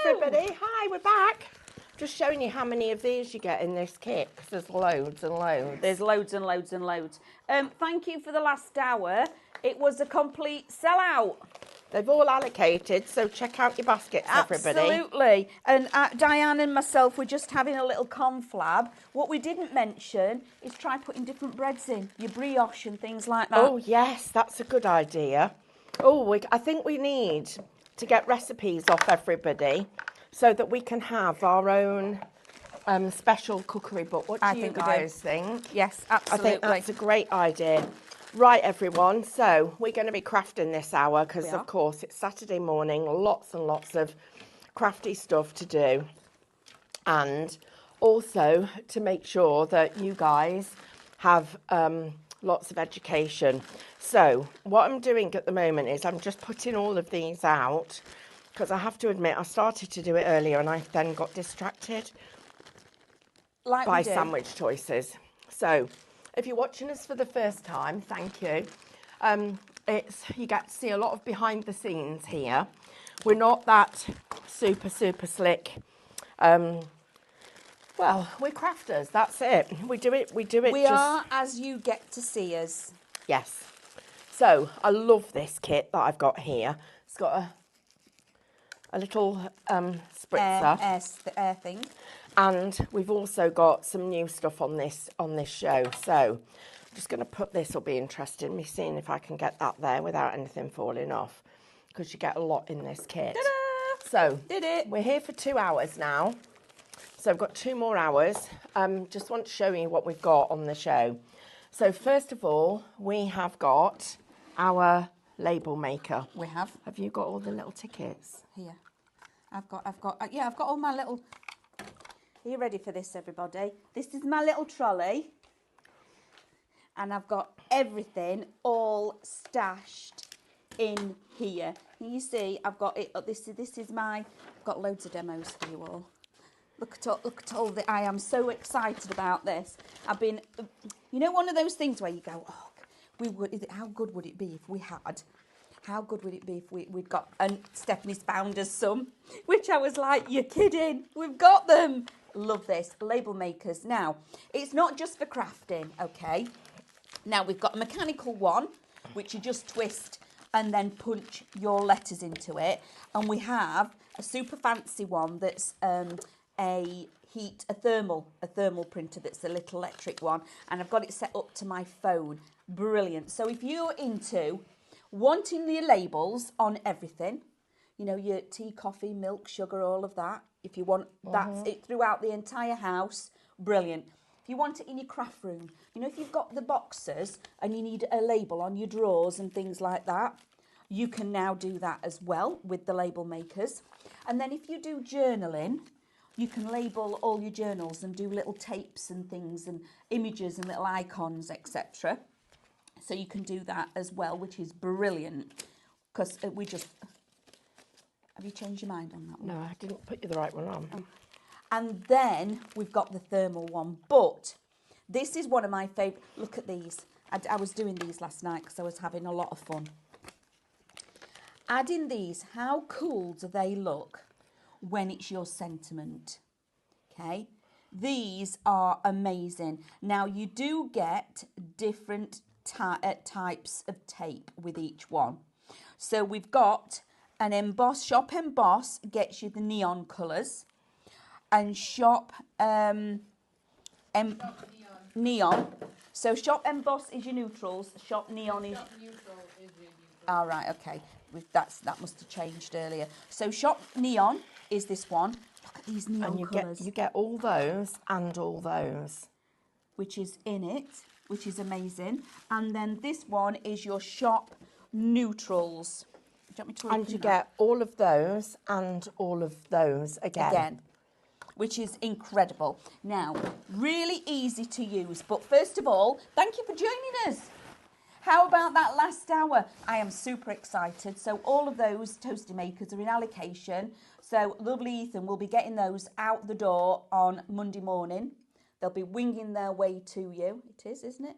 everybody. Hi, we're back. Just showing you how many of these you get in this kit, because there's loads and loads. There's loads and loads and loads. Thank you for the last hour. It was a complete sellout. They've all allocated, so check out your baskets, everybody. Absolutely. And Diane and myself were just having a little conflab. What we didn't mention is try putting different breads in, your brioche and things like that. Oh, yes, that's a good idea. Oh, I think we need to get recipes off everybody so that we can have our own special cookery book. What do you guys think? Yes, absolutely. I think that's a great idea. Right, everyone, so we're going to be crafting this hour because, of course, it's Saturday morning, lots and lots of crafty stuff to do. And also to make sure that you guys have lots of education. So what I'm doing at the moment is I'm just putting all of these out because I have to admit I started to do it earlier and I then got distracted by sandwich choices. So if you're watching us for the first time, thank you. You get to see a lot of behind the scenes here. We're not that super slick. Well, we're crafters, that's it. We do it. We are as you get to see us. Yes. So I love this kit that I've got here. It's got a little spritzer. Air thing. And we've also got some new stuff on this show. So I'm just going to put this, will be interesting, me seeing if I can get that there without anything falling off, because you get a lot in this kit. Ta-da! So did it. We're here for 2 hours now. So I've got 2 more hours. Just want to show you what we've got on the show. So first of all, we have got our label maker. We have. Have you got all the little tickets? Here. I've got all my little... Are you ready for this, everybody? This is my little trolley. And I've got everything all stashed in here. Can you see? I've got it. This is my... I've got loads of demos for you all. Look at all the... I am so excited about this. I've been... You know, one of those things where you go, oh, how good would it be if we had... How good would it be if we'd got... And Stephanie's found us some, which I was like, you're kidding. We've got them. Love this. Label makers. Now, it's not just for crafting, okay? Now, we've got a mechanical one, which you just twist and then punch your letters into it. And we have a super fancy one that's a thermal printer that's a little electric one. And I've got it set up to my phone. Brilliant. So if you're into wanting the labels on everything, you know, your tea, coffee, milk, sugar, all of that. If you want that's it throughout the entire house, brilliant. If you want it in your craft room, you know, if you've got the boxes and you need a label on your drawers and things like that, you can now do that as well with the label makers. And then if you do journaling, you can label all your journals and do little tapes and things and images and little icons, etc. So you can do that as well, which is brilliant, because we just... Have you changed your mind on that one? No, I didn't put you the right one on. Oh. And then we've got the thermal one. But this is one of my favourite. Look at these. I was doing these last night because I was having a lot of fun. Adding these, how cool do they look when it's your sentiment? Okay. These are amazing. Now, you do get different types of tape with each one. So we've got... And Shop Emboss gets you the neon colours. And Shop Neon. So Shop Emboss is your neutrals. Shop Neon is... Shop Neutral is your neutral. All right, okay. That must have changed earlier. So Shop Neon is this one. Look at these neon colours. You get all those and all those. Which is in it, which is amazing. And then this one is your Shop Neutrals. And you get all of those and all of those again. Which is incredible. Now, really easy to use. But first of all, thank you for joining us. How about that last hour? I am super excited. So all of those toasty makers are in allocation. So lovely Ethan will be getting those out the door on Monday morning. They'll be winging their way to you. It is, isn't it?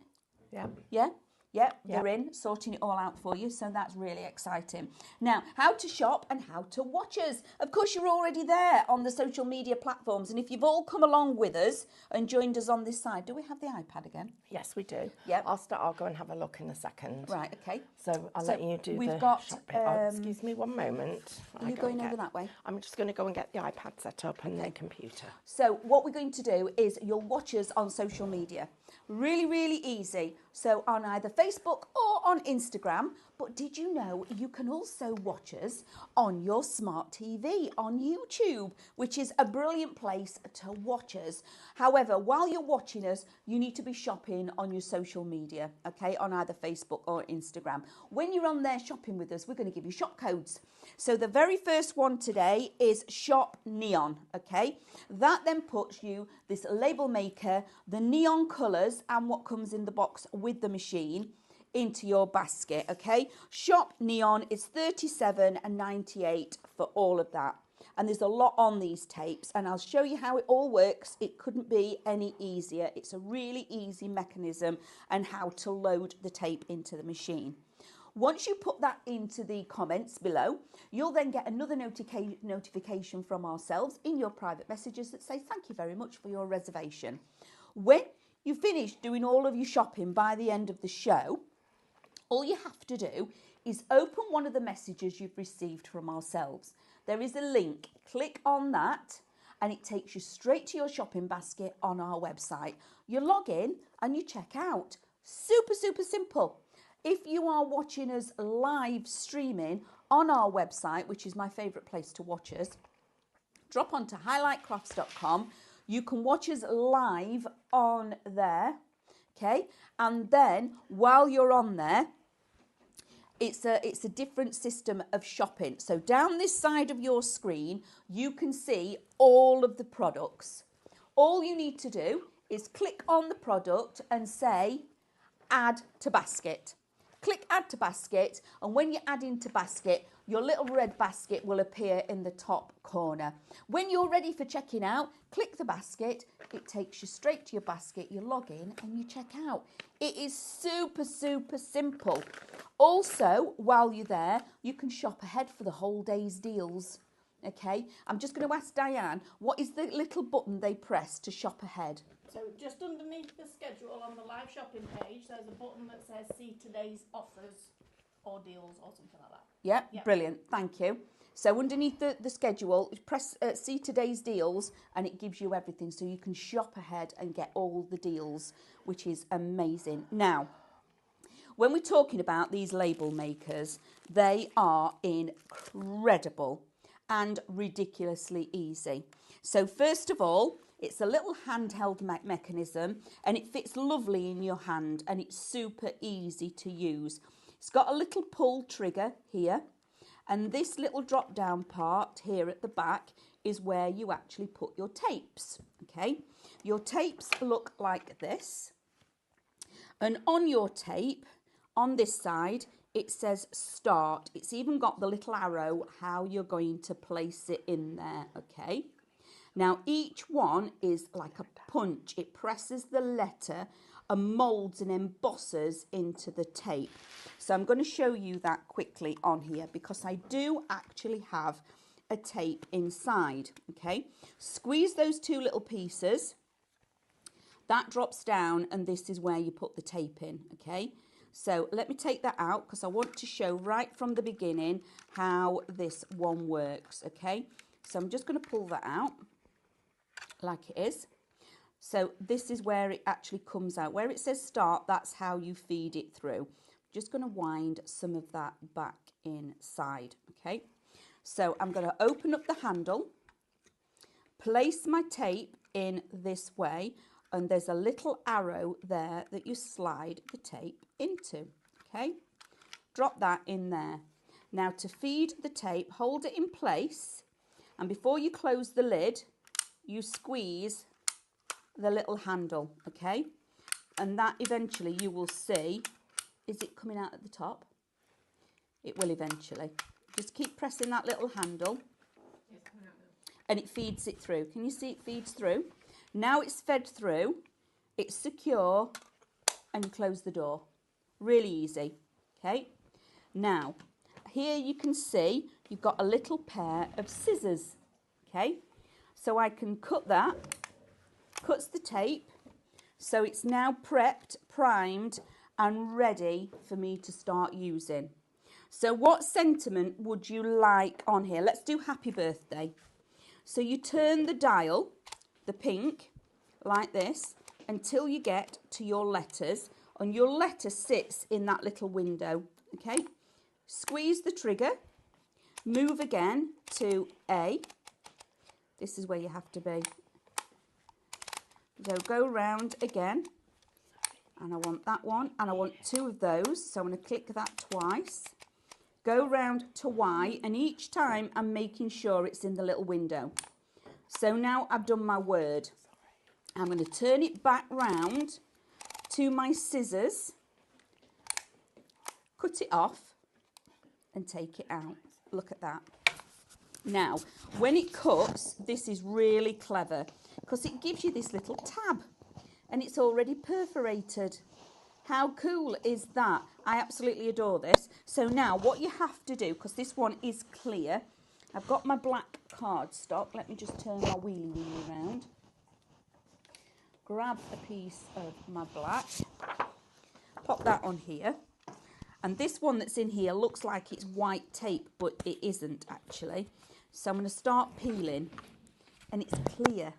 Yeah. Yeah? Yep, they're in, sorting it all out for you, so that's really exciting. Now, how to shop and how to watch us. Of course, you're already there on the social media platforms, and if you've all come along with us and joined us on this side, do we have the iPad again? Yes, we do. Yep. I'll go and have a look in a second. Right, okay. So I'll let you do we've the got, shopping. Excuse me one moment. Are you going over that way? I'm just going to go and get the iPad set up and the computer. So what we're going to do is you'll watch us on social media. Really, really easy. So on either Facebook or on Instagram. But did you know you can also watch us on your smart TV, on YouTube, which is a brilliant place to watch us. However, while you're watching us, you need to be shopping on your social media, okay, on either Facebook or Instagram. When you're on there shopping with us, we're going to give you shop codes. So the very first one today is Shop Neon, okay? That then puts you this label maker, the neon colours and what comes in the box with the machine into your basket, okay? Shop Neon is $37.98 for all of that. And there's a lot on these tapes, and I'll show you how it all works. It couldn't be any easier. It's a really easy mechanism and how to load the tape into the machine. Once you put that into the comments below, you'll then get another notification from ourselves in your private messages that say thank you very much for your reservation. When you finish doing all of your shopping by the end of the show, all you have to do is open one of the messages you've received from ourselves. There is a link. Click on that and it takes you straight to your shopping basket on our website. You log in and you check out. Super, super simple. If you are watching us live streaming on our website, which is my favourite place to watch us, drop onto highlightcrafts.com. You can watch us live on there, okay? And then while you're on there, it's a different system of shopping. So down this side of your screen, you can see all of the products. All you need to do is click on the product and say, add to basket. Click add to basket, and when you add into basket, your little red basket will appear in the top corner. When you're ready for checking out, click the basket. It takes you straight to your basket. You log in and you check out. It is super, super simple. Also, while you're there, you can shop ahead for the whole day's deals. Okay, I'm just going to ask Diane, what is the little button they press to shop ahead? So just underneath the schedule on the live shopping page, there's a button that says see today's offers or deals or something like that. Yep. Brilliant. Thank you. So underneath the schedule, press see today's deals and it gives you everything so you can shop ahead and get all the deals, which is amazing. Now, when we're talking about these label makers, they are incredible and ridiculously easy. So first of all, it's a little handheld mechanism and it fits lovely in your hand and it's super easy to use. It's got a little pull trigger here and this little drop down part here at the back is where you actually put your tapes, okay? Your tapes look like this, and on your tape, on this side, it says start. It's even got the little arrow how you're going to place it in there, okay? Now, each one is like a punch. It presses the letter and moulds and embosses into the tape. So I'm going to show you that quickly on here because I do actually have a tape inside, okay? Squeeze those two little pieces. That drops down and this is where you put the tape in, okay? So let me take that out because I want to show right from the beginning how this one works, okay? So I'm just going to pull that out like it is. So this is where it actually comes out. Where it says start, that's how you feed it through. Just going to wind some of that back inside, okay? So I'm going to open up the handle, place my tape in this way, and there's a little arrow there that you slide the tape into, okay? Drop that in there. Now to feed the tape, hold it in place, and before you close the lid, you squeeze the little handle, okay? And that eventually you will see, is it coming out at the top? It will eventually. Just keep pressing that little handle and it feeds it through. Can you see it feeds through? Now it's fed through, it's secure, and you close the door. Really easy. Okay. Now, here you can see you've got a little pair of scissors. Okay. So I can cut that. Cuts the tape. So it's now prepped, primed, and ready for me to start using. So what sentiment would you like on here? Let's do happy birthday. So you turn the dial, the pink, like this, until you get to your letters, and your letter sits in that little window, okay? Squeeze the trigger, move again to A. This is where you have to be. So go round again, and I want that one, and I want 2 of those, so I'm going to click that twice. Go round to Y, and each time I'm making sure it's in the little window. So now I've done my word. I'm going to turn it back round to my scissors, cut it off, and take it out. Look at that. Now, when it cuts, this is really clever because it gives you this little tab, and it's already perforated. How cool is that? I absolutely adore this. So now what you have to do, because this one is clear, I've got my black cardstock. Let me just turn my wheelie around. Grab a piece of my black, pop that on here. And this one that's in here looks like it's white tape, but it isn't actually. So I'm going to start peeling, and it's clear.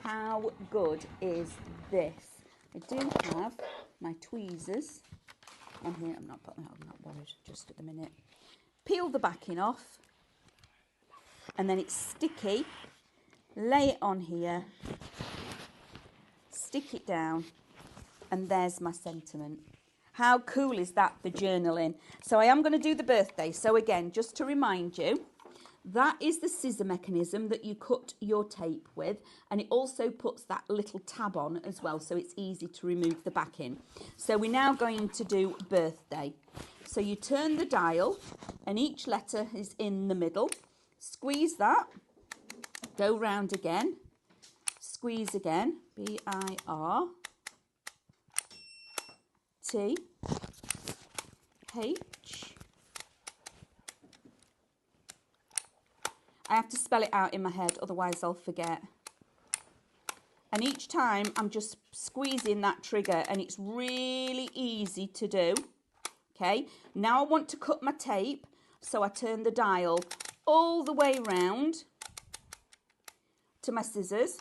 How good is this? I do have my tweezers on here. I'm not worried just at the minute. Peel the backing off, and then it's sticky. Lay it on here, stick it down, and there's my sentiment. How cool is that for journaling? So I am going to do the birthday. So again, just to remind you, that is the scissor mechanism that you cut your tape with, and it also puts that little tab on as well, so it's easy to remove the backing. So we're now going to do birthday. So you turn the dial, and each letter is in the middle. Squeeze that, go round again, squeeze again, B-I-R-T-H. I have to spell it out in my head, otherwise I'll forget. And each time I'm just squeezing that trigger, and it's really easy to do. Okay, now I want to cut my tape, so I turn the dial all the way round to my scissors,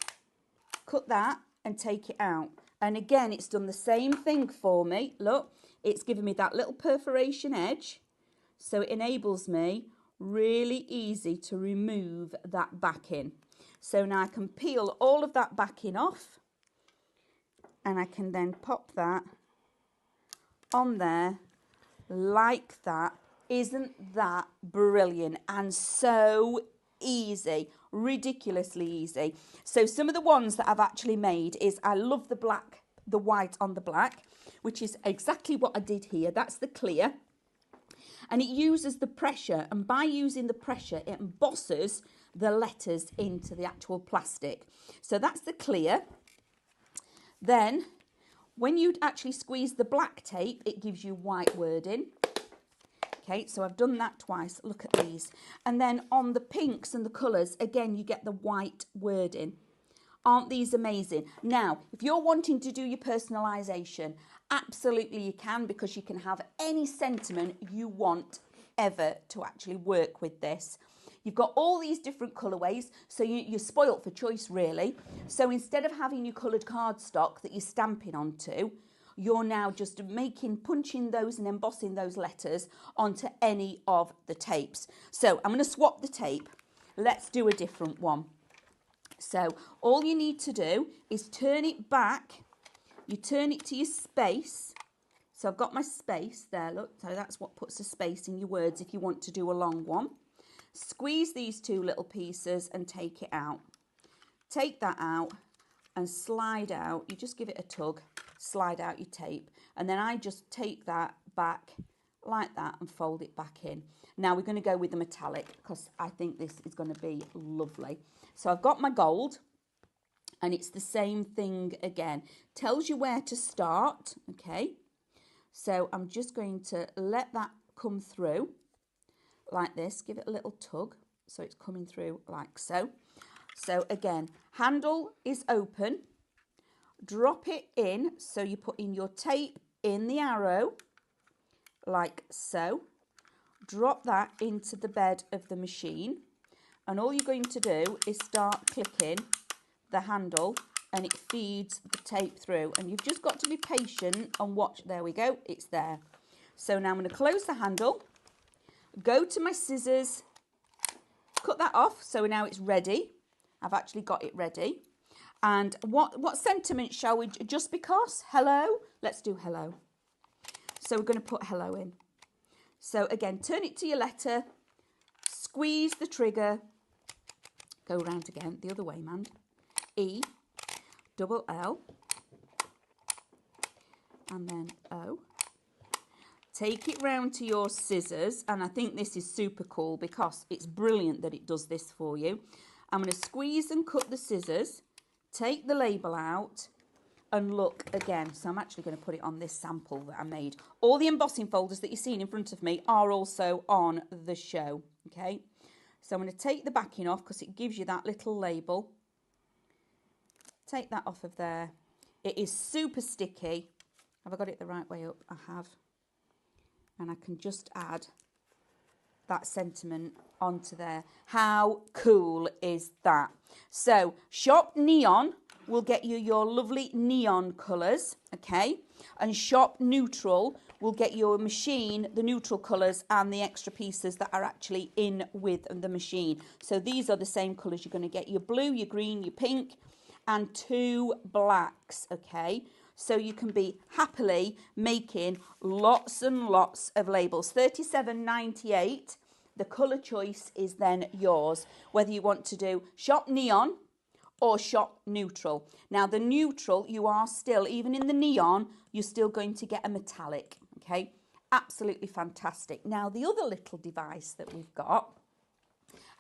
cut that and take it out. And again, it's done the same thing for me. Look, it's given me that little perforation edge, so it enables me really easy to remove that backing. So now I can peel all of that backing off, and I can then pop that on there like that. Isn't that brilliant and so easy? Ridiculously easy. So some of the ones that I've actually made is, I love the black, the white on the black, which is exactly what I did here. That's the clear. And it uses the pressure, and by using the pressure, it embosses the letters into the actual plastic. So that's the clear. Then, when you actually squeeze the black tape, it gives you white wording. Okay, so I've done that twice. Look at these. And then on the pinks and the colours, again, you get the white wording. Aren't these amazing? Now, if you're wanting to do your personalisation, absolutely you can, because you can have any sentiment you want ever to actually work with this. You've got all these different colourways, so you're spoilt for choice, really. So instead of having your coloured cardstock that you're stamping onto, you're now just punching those and embossing those letters onto any of the tapes. So I'm going to swap the tape. Let's do a different one. So all you need to do is turn it back. You turn it to your space. So I've got my space there, look. So that's what puts a space in your words if you want to do a long one. Squeeze these 2 little pieces and take it out. Take that out and slide out. You just give it a tug, slide out your tape. And then I just take that back like that and fold it back in. Now we're going to go with the metallic, because I think this is going to be lovely. So I've got my gold, and it's the same thing again. Tells you where to start, okay? So I'm just going to let that come through like this. Give it a little tug so it's coming through like so. So again, handle is open. Drop it in, so you put in your tape in the arrow like so. Drop that into the bed of the machine, and all you're going to do is start clicking the handle and it feeds the tape through, and you've just got to be patient and watch. There we go, it's there. So now I'm going to close the handle, go to my scissors, cut that off, so now it's ready. I've actually got it ready. And what sentiment shall we, just because, hello? Let's do hello. So we're going to put hello in. So again, turn it to your letter, squeeze the trigger, go round again, the other way, man. E, double L, and then O. Take it round to your scissors, and I think this is super cool because it's brilliant that it does this for you. I'm going to squeeze and cut the scissors, take the label out, and look again. So I'm actually going to put it on this sample that I made. All the embossing folders that you're seeing in front of me are also on the show, okay? So I'm going to take the backing off because it gives you that little label. Take that off of there. It is super sticky. Have I got it the right way up? I have. And I can just add that sentiment onto there. How cool is that? So Shop Neon will get you your lovely neon colours, okay? And Shop Neutral will get your machine, the neutral colours and the extra pieces that are actually in with the machine. So these are the same colours. You're going to get your blue, your green, your pink, and 2 blacks, okay? So you can be happily making lots and lots of labels. $37.98. The colour choice is then yours, whether you want to do Shop Neon or Shop Neutral. Now the neutral, you are still, even in the neon, you're still going to get a metallic, okay? Absolutely fantastic. Now the other little device that we've got,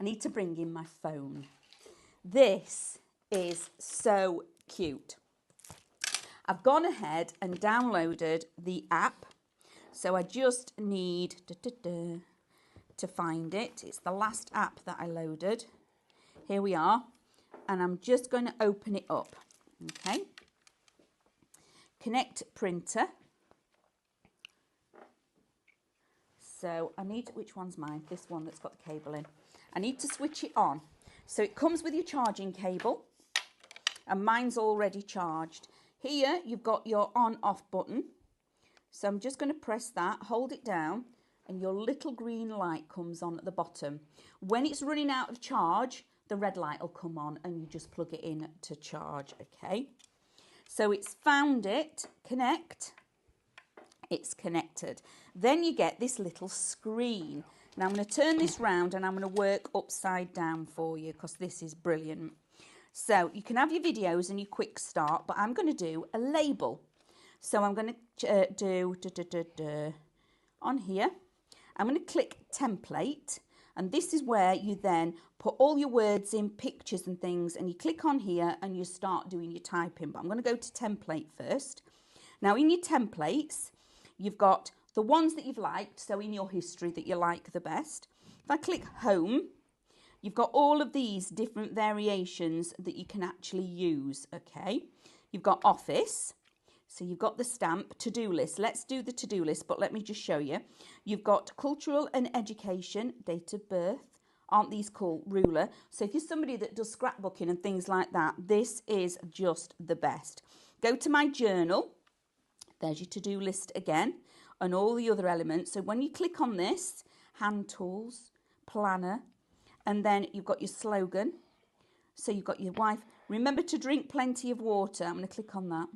I need to bring in my phone. This is so cute. I've gone ahead and downloaded the app. So I just need to find it. It's the last app that I loaded. Here we are. And I'm just going to open it up. Okay. Connect printer. So I need, which one's mine? This one that's got the cable in. I need to switch it on. So it comes with your charging cable. And mine's already charged. Here you've got your on-off button. So I'm just going to press that, hold it down, and your little green light comes on at the bottom. When it's running out of charge, the red light will come on and you just plug it in to charge, okay? So it's found it, connect, it's connected. Then you get this little screen. Now I'm going to turn this round and I'm going to work upside down for you because this is brilliant. So you can have your videos and your quick start, but I'm going to do a label. So I'm going to do on here. I'm going to click template, and this is where you then put all your words in, pictures and things, and you click on here and you start doing your typing. But I'm going to go to template first. Now in your templates, you've got the ones that you've liked, so in your history that you like the best. If I click home, you've got all of these different variations that you can actually use, okay? You've got office, so you've got the stamp, to-do list. Let's do the to-do list, but let me just show you. You've got cultural and education, date of birth. Aren't these cool? Ruler. So if you're somebody that does scrapbooking and things like that, this is just the best. Go to my journal. There's your to-do list again, and all the other elements. So when you click on this, hand tools, planner, and then you've got your slogan. So you've got your wife. Remember to drink plenty of water. I'm going to click on that.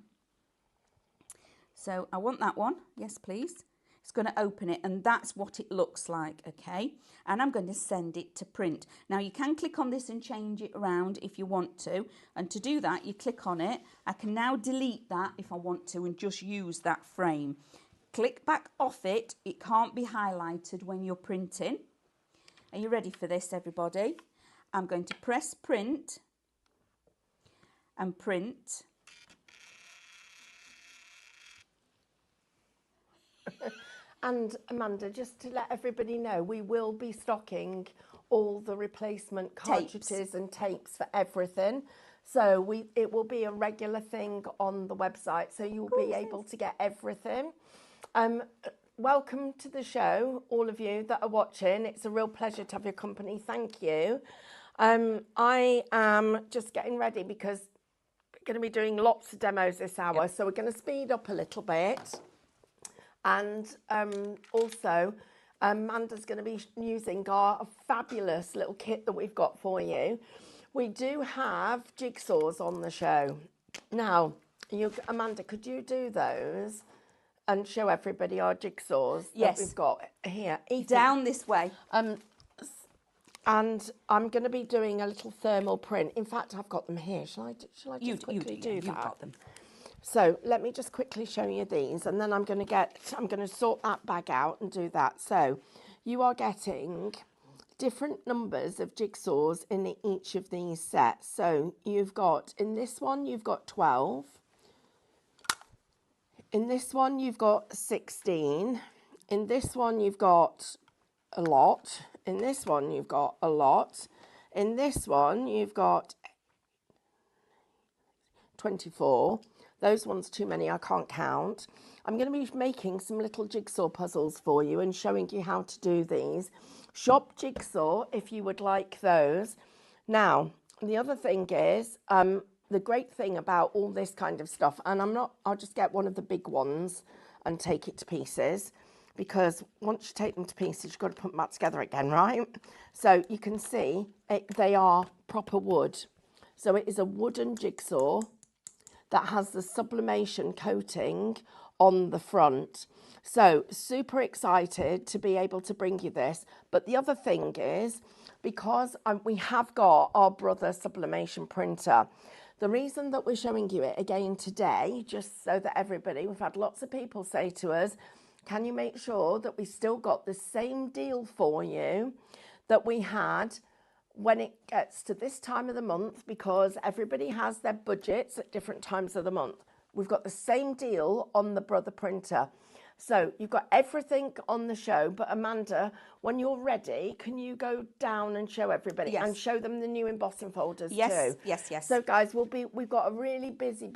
So I want that one. Yes, please. It's going to open it, and that's what it looks like, okay? And I'm going to send it to print. Now, you can click on this and change it around if you want to. And to do that, you click on it. I can now delete that if I want to and just use that frame. Click back off it. It can't be highlighted when you're printing. Are you ready for this, everybody? I'm going to press print and print. And Amanda, just to let everybody know, we will be stocking all the replacement cartridges and tapes for everything. So it will be a regular thing on the website, so you'll be able to get everything. Welcome to the show, all of you that are watching. It's a real pleasure to have your company. Thank you. I am just getting ready because we're going to be doing lots of demos this hour, so we're going to speed up a little bit. And also, Amanda's going to be using our fabulous little kit that we've got for you. We do have jigsaws on the show. Now, Amanda, could you do those and show everybody our jigsaws that we've got here? Ethan, down this way. And I'm going to be doing a little thermal print. In fact, I've got them here. Shall I just quickly do that? You've got them. So let me just quickly show you these, and then I'm going to sort that bag out and do that. So you are getting different numbers of jigsaws in each of these sets. So you've got, in this one, you've got 12. In this one, you've got 16. In this one, you've got a lot. In this one, you've got a lot. In this one, you've got 24. Those ones too many, I can't count. I'm going to be making some little jigsaw puzzles for you and showing you how to do these. Shop Jigsaw if you would like those. Now, the other thing is, the great thing about all this kind of stuff, and I'll just get one of the big ones and take it to pieces, because once you take them to pieces, you've got to put them back together again, right? So you can see they are proper wood. So it is a wooden jigsaw that has the sublimation coating on the front. So super excited to be able to bring you this. But the other thing is, because we have got our brother sublimation printer, the reason that we're showing you it again today, just so that everybody, we've had lots of people say to us, can you make sure that we still got the same deal for you that we had when it gets to this time of the month, because everybody has their budgets at different times of the month. We've got the same deal on the brother printer. So you've got everything on the show, but Amanda, when you're ready, can you go down and show everybody and show them the new embossing folders too? Yes. So guys, we've got a really busy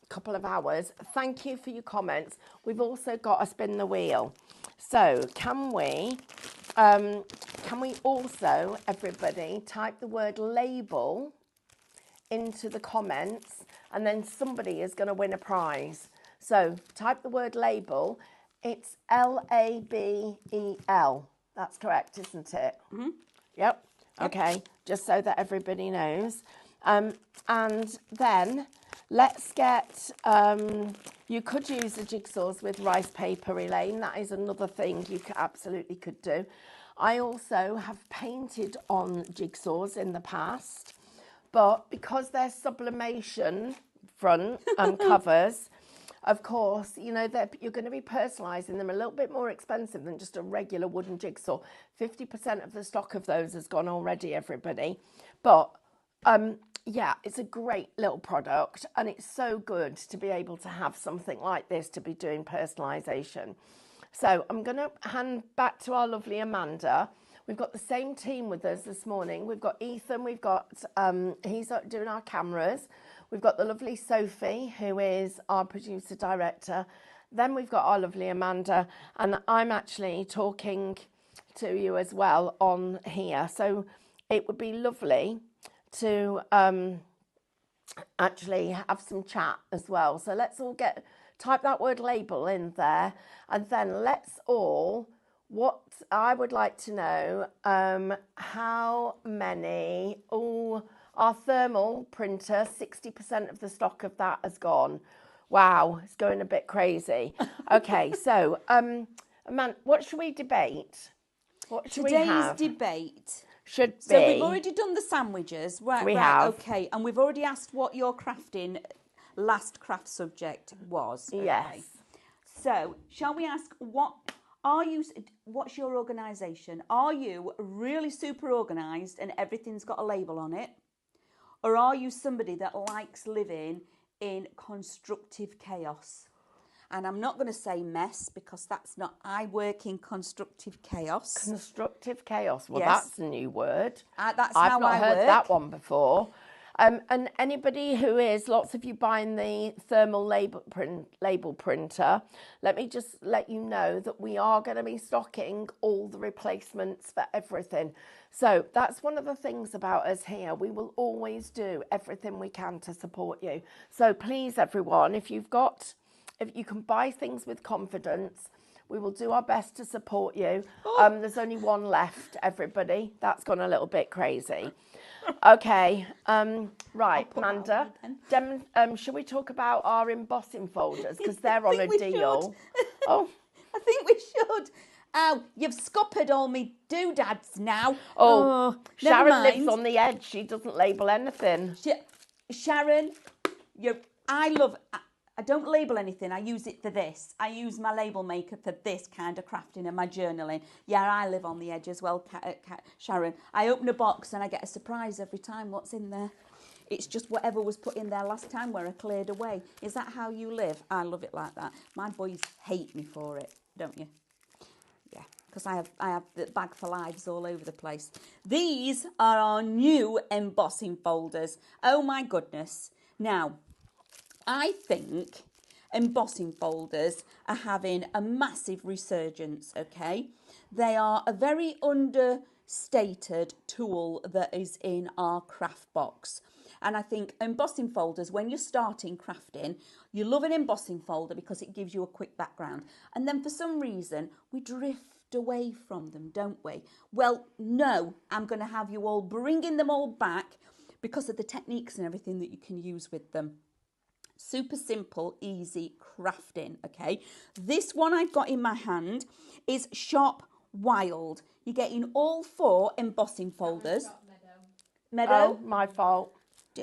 couple of hours. Thank you for your comments. We've also got a spin the wheel. So can we also, everybody, type the word label into the comments, and then somebody is going to win a prize. So type the word label. It's L-A-B-E-L. That's correct, isn't it? Mm-hmm. Yep. Okay, just so that everybody knows. And then let's get, you could use the jigsaws with rice paper, Elaine. That is another thing you absolutely could do. I also have painted on jigsaws in the past, but because they're sublimation front covers, of course, you know, you're going to be personalising them a little bit more expensive than just a regular wooden jigsaw. 50% of the stock of those has gone already, everybody. But yeah, it's a great little product, and it's so good to be able to have something like this to be doing personalisation. So I'm going to hand back to our lovely Amanda. We've got the same team with us this morning. We've got Ethan, we've got, he's doing our cameras. We've got the lovely Sophie, who is our producer director. Then we've got our lovely Amanda, and I'm actually talking to you as well on here. So it would be lovely to actually have some chat as well. So let's all type that word label in there, and then let's all, what I would like to know, how many, our thermal printer, 60% of the stock of that has gone. Wow, it's going a bit crazy. Okay, so, Amanda, what should we debate? What should we have? Today's debate should be... So we've already done the sandwiches. Right, okay. And we've already asked what your last craft subject was. Okay. Yes. So, shall we ask, what's your organisation? Are you really super organised and everything's got a label on it? Or are you somebody that likes living in constructive chaos? And I'm not going to say mess because that's not, I work in constructive chaos. Constructive chaos. Well, Yes. that's a new word. That's I've how not I heard work. that one before. And anybody who is, lots of you buying the thermal label printer, let me just let you know that we are going to be stocking all the replacements for everything. So that's one of the things about us here. We will always do everything we can to support you. So please, everyone, if you can buy things with confidence, we will do our best to support you. There's only one left, everybody. That's gone a little bit crazy. Okay, right, Amanda, shall we talk about our embossing folders? Because they're on a deal. Oh, I think we should. Oh, you've scuppered all me doodads now. Oh, never Sharon mind. lives on the edge. She doesn't label anything. Sharon, I don't label anything. I use it for this. I use my label maker for this kind of crafting and my journaling. Yeah, I live on the edge as well, Sharon. I open a box and I get a surprise every time what's in there. It's just whatever was put in there last time where I cleared away. Is that how you live? I love it like that. My boys hate me for it, don't you? Yeah, because I have the bag for lives all over the place. These are our new embossing folders. Oh my goodness. Now, I think embossing folders are having a massive resurgence, okay? They are a very understated tool that is in our craft box. And I think embossing folders, when you're starting crafting, you love an embossing folder because it gives you a quick background. And then for some reason, we drift away from them, don't we? Well, no, I'm going to have you all bringing them all back because of the techniques and everything that you can use with them. Super simple, easy crafting, okay? This one I've got in my hand is Shop Wild. You're getting all 4 embossing folders. Meadow? Oh, my fault.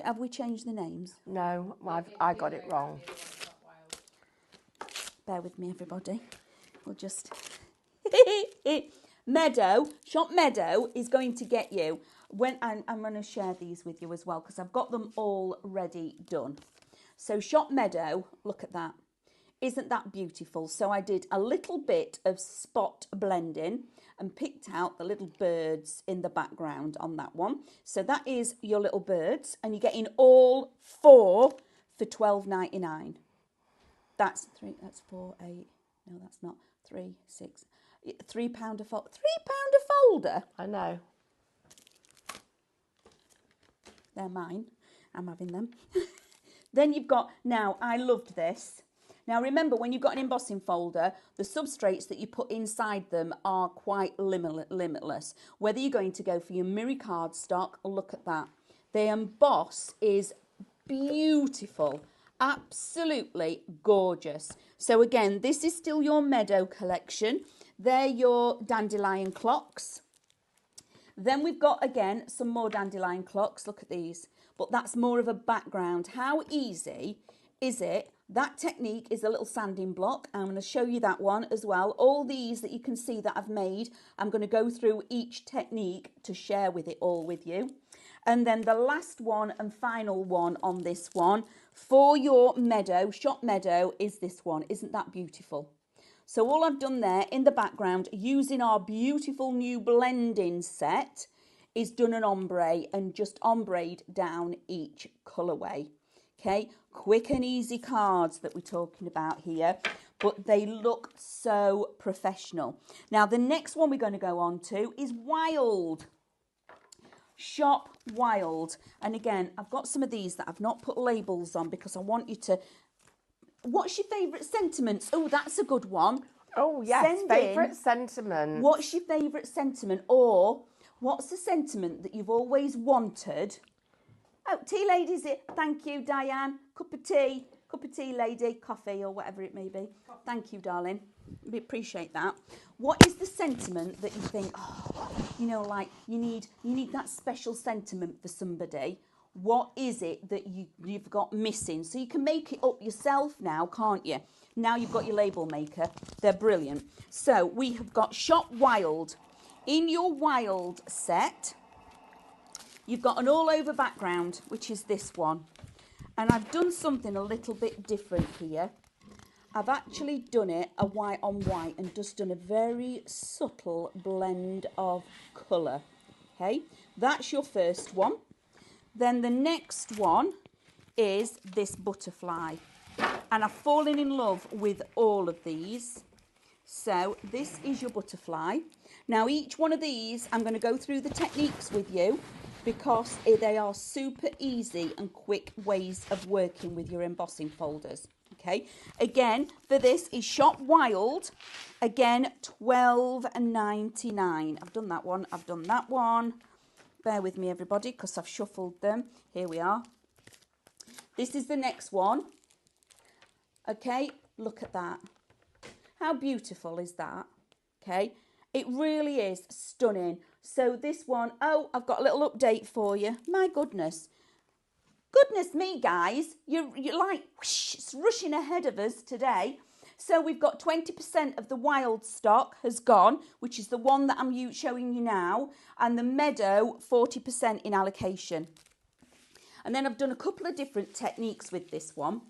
Have we changed the names? No, I got it wrong. Bear with me, everybody. We'll just... Meadow, Shop Meadow is going to get you. I'm going to share these with you as well because I've got them already done. So Shop Meadow, look at that. Isn't that beautiful? So I did a little bit of spot blending and picked out the little birds in the background on that one. So that is your little birds and you're getting all 4 for $12.99. That's 4, 8, no that's not, 3, 6, £3 a folder. £3 a folder? I know. They're mine. I'm having them. Then you've got, now I loved this. Now remember, when you've got an embossing folder, the substrates that you put inside them are quite limitless. Whether you're going to go for your mirror cardstock, look at that. The emboss is beautiful, absolutely gorgeous. So again, this is still your Meadow collection. They're your dandelion clocks. Then we've got, again, some more dandelion clocks. Look at these. But that's more of a background. How easy is it? That technique is a little sanding block. I'm going to show you that one as well. All these that you can see that I've made, I'm going to go through each technique to share with it all with you. And then the last one and final one on this one for your Meadow, Shop Meadow, is this one. Isn't that beautiful? So all I've done there in the background using our beautiful new blending set is done an ombre and just ombreed down each colourway. Okay, quick and easy cards that we're talking about here, but they look so professional. Now the next one we're going to go on to is Wild. Shop Wild. And again, I've got some of these that I've not put labels on because I want you to... What's your favourite sentiments? Oh, that's a good one. Oh, yes, favourite sentiment. What's your favourite sentiment? Or what's the sentiment that you've always wanted? Oh, tea ladies, thank you, Diane. Cup of tea, lady, coffee or whatever it may be. Thank you, darling. We appreciate that. What is the sentiment that you think, oh, you know, like you need that special sentiment for somebody? What is it that you've got missing? So you can make it up yourself now, can't you? Now you've got your label maker. They're brilliant. So we have got Shop Wild. In your Wild set, you've got an all-over background, which is this one. And I've done something a little bit different here. I've actually done it a white on white and just done a very subtle blend of colour. Okay, that's your first one. Then the next one is this butterfly. And I've fallen in love with all of these. So this is your butterfly. Now each one of these, I'm going to go through the techniques with you because they are super easy and quick ways of working with your embossing folders. Okay, again, for this is Shop Wild. Again, $12.99. I've done that one. I've done that one. Bear with me, everybody, because I've shuffled them. Here we are. This is the next one. Okay, look at that. How beautiful is that? Okay, it really is stunning. So this one, oh, I've got a little update for you. My goodness. Goodness me, guys. You're like whoosh, it's rushing ahead of us today. So we've got 20% of the wild stock has gone, which is the one that I'm showing you now. And the meadow, 40% in allocation. And then I've done a couple of different techniques with this one.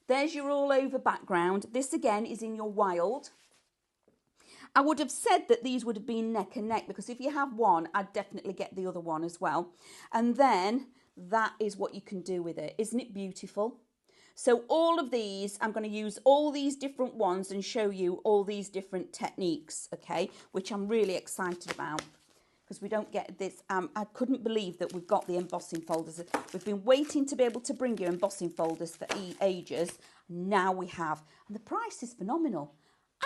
There's your all over background. This again is in your wild. I would have said that these would have been neck and neck because if you have one, I'd definitely get the other one as well. And then that is what you can do with it. Isn't it beautiful? So all of these, I'm going to use all these different ones and show you all these different techniques, okay, which I'm really excited about because we don't get this. I couldn't believe that we've got the embossing folders. We've been waiting to be able to bring you embossing folders for ages. Now we have. And the price is phenomenal.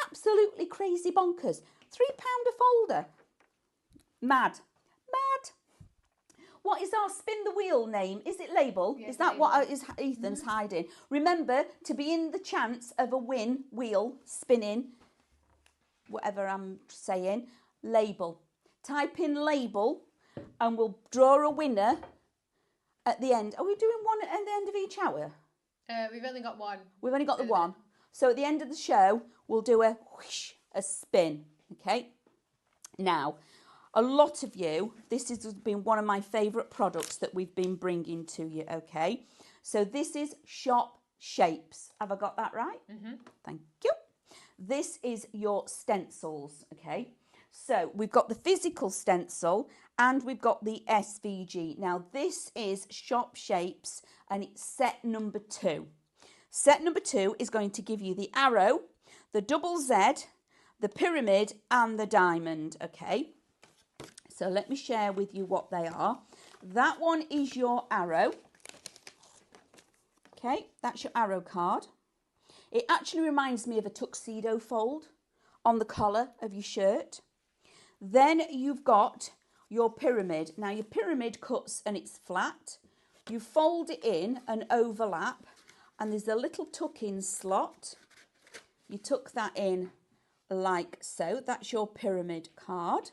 Absolutely crazy bonkers. £3 a folder. Mad. Mad. What is our spin the wheel name? Is it label? Yes, is that label. what is Ethan's hiding? Remember to be in the chance of a win wheel spinning, whatever I'm saying, label. Type in label and we'll draw a winner at the end. Are we doing one at the end of each hour? We've only got one. We've only got the one. So at the end of the show, we'll do a whoosh, a spin, okay? Now, a lot of you, this has been one of my favourite products that we've been bringing to you, okay? So this is Shop Shapes. Have I got that right? Mm-hmm. Thank you. This is your stencils, okay? So we've got the physical stencil and we've got the SVG. Now this is Shop Shapes and it's set number 2. Set number 2 is going to give you the arrow, the double Z, the pyramid and the diamond, okay? So let me share with you what they are. That one is your arrow. Okay, that's your arrow card. It actually reminds me of a tuxedo fold on the collar of your shirt. Then you've got your pyramid. Now your pyramid cuts and it's flat. You fold it in and overlap and there's a little tuck-in slot. You tuck that in like so. That's your pyramid card.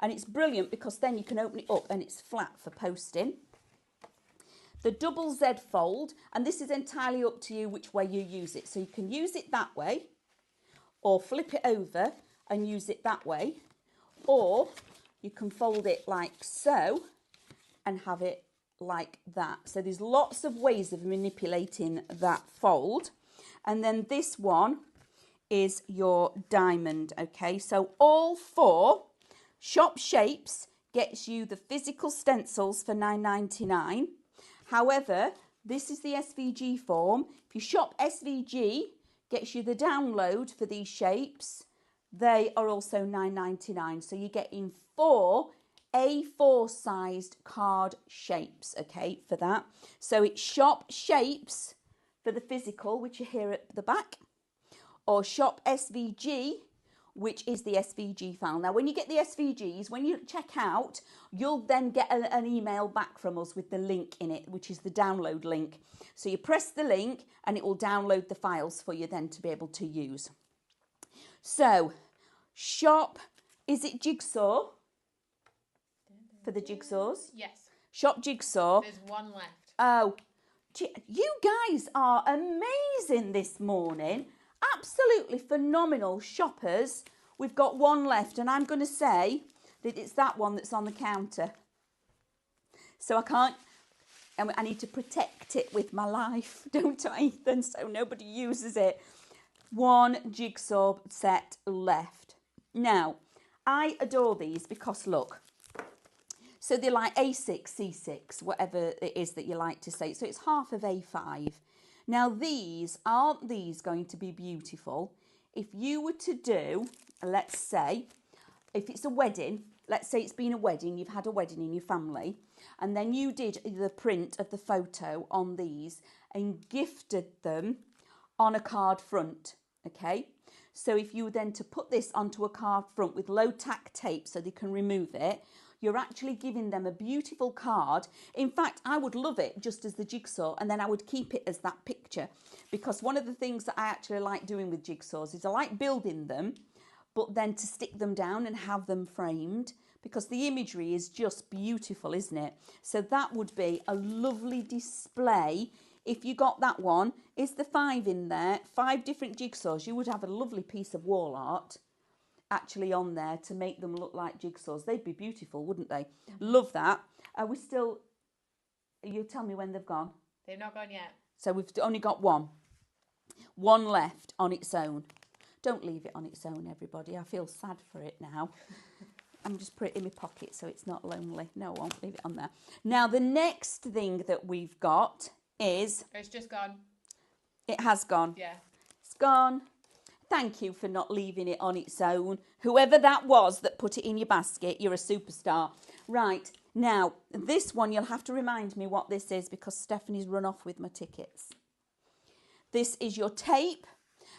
And it's brilliant because then you can open it up and it's flat for posting. The double Z fold, and this is entirely up to you which way you use it. So you can use it that way or flip it over and use it that way. Or you can fold it like so and have it like that. So there's lots of ways of manipulating that fold. And then this one is your diamond, okay? So all 4 Shop Shapes gets you the physical stencils for $9.99. However, this is the SVG form. If you shop SVG, gets you the download for these shapes. They are also $9.99. So you're getting 4 A4 sized card shapes, okay, for that. So it's Shop Shapes for the physical, which are here at the back, or Shop SVG, which is the SVG file. Now, when you get the SVGs, when you check out, you'll then get an email back from us with the link in it, which is the download link. So you press the link and it will download the files for you then to be able to use. So, shop, is it Jigsaw? For the jigsaws? Yes. Shop Jigsaw. There's one left. Oh, you guys are amazing this morning. Absolutely phenomenal shoppers. We've got one left and I'm going to say that it's that one that's on the counter. So I need to protect it with my life, don't I, Ethan? So nobody uses it. one jigsaw set left. Now, I adore these because look, so they're like A6, C6, whatever it is that you like to say. So it's half of A5. Now aren't these going to be beautiful? If you were to do, let's say, if it's a wedding, let's say it's been a wedding, you've had a wedding in your family, and then you did the print of the photo on these and gifted them on a card front, okay? So if you were then to put this onto a card front with low tack tape so they can remove it, you're actually giving them a beautiful card. In fact, I would love it just as the jigsaw, and then I would keep it as that picture, because one of the things that I actually like doing with jigsaws is I like building them, but then to stick them down and have them framed, because the imagery is just beautiful, isn't it? So that would be a lovely display. If you got that one, is the 5 in there, 5 different jigsaws, you would have a lovely piece of wall art actually on there to make them look like jigsaws. They'd be beautiful, wouldn't they? Love that. Are we still, you tell me when they've gone. They've not gone yet. So we've only got one left on its own. Don't leave it on its own, everybody. I feel sad for it now. I'm just put it in my pocket so it's not lonely. No, I won't leave it on there. Now, the next thing that we've got is... It's just gone. It has gone. Yeah. It's gone. Thank you for not leaving it on its own. Whoever that was that put it in your basket, you're a superstar. Right, now, this one, you'll have to remind me what this is because Stephanie's run off with my tickets. This is your tape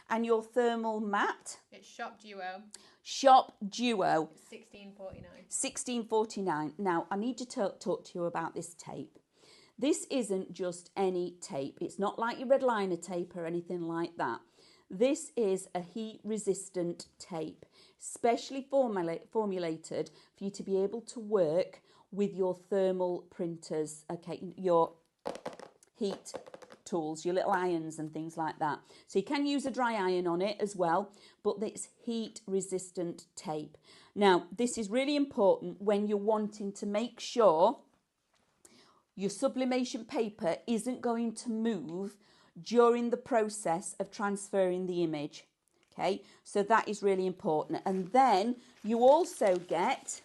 and your thermal mat. It's Shop Duo. Shop Duo. It's $16.49. $16.49. Now, I need to talk to you about this tape. This isn't just any tape. It's not like your red liner tape or anything like that. This is a heat-resistant tape, specially formulated for you to be able to work with your thermal printers, okay, your heat tools, your little irons and things like that. So you can use a dry iron on it as well, but it's heat-resistant tape. Now, this is really important when you're wanting to make sure your sublimation paper isn't going to move during the process of transferring the image. Okay, so that is really important. And then you also get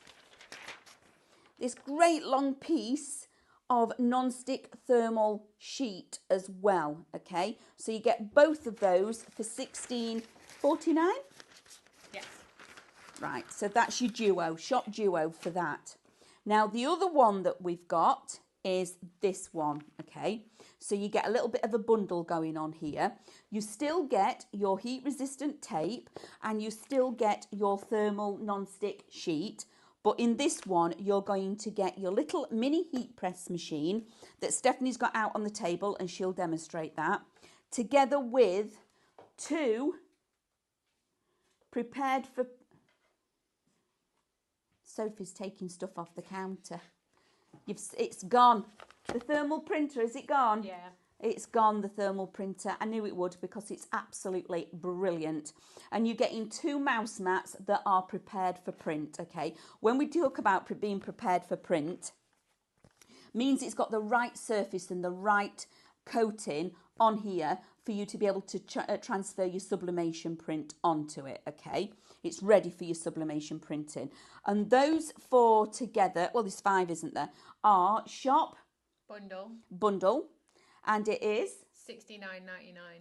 this great long piece of non-stick thermal sheet as well. Okay, so you get both of those for $16.49. Yes. Right, so that's your duo, Shop Duo for that. Now the other one that we've got is this one, okay? So you get a little bit of a bundle going on here. You still get your heat resistant tape and you still get your thermal non-stick sheet, but in this one you're going to get your little mini heat press machine that Stephanie's got out on the table and she'll demonstrate that, together with 2 prepared for... Sophie's taking stuff off the counter. It's gone. The thermal printer, is it gone? Yeah. It's gone, the thermal printer. I knew it would because it's absolutely brilliant. And you're getting 2 mouse mats that are prepared for print, okay? When we talk about being prepared for print, means it's got the right surface and the right coating on here for you to be able to transfer your sublimation print onto it, okay? It's ready for your sublimation printing. And those 4 together, well, there's 5, isn't there, are Shop Bundle, and it is $69.99.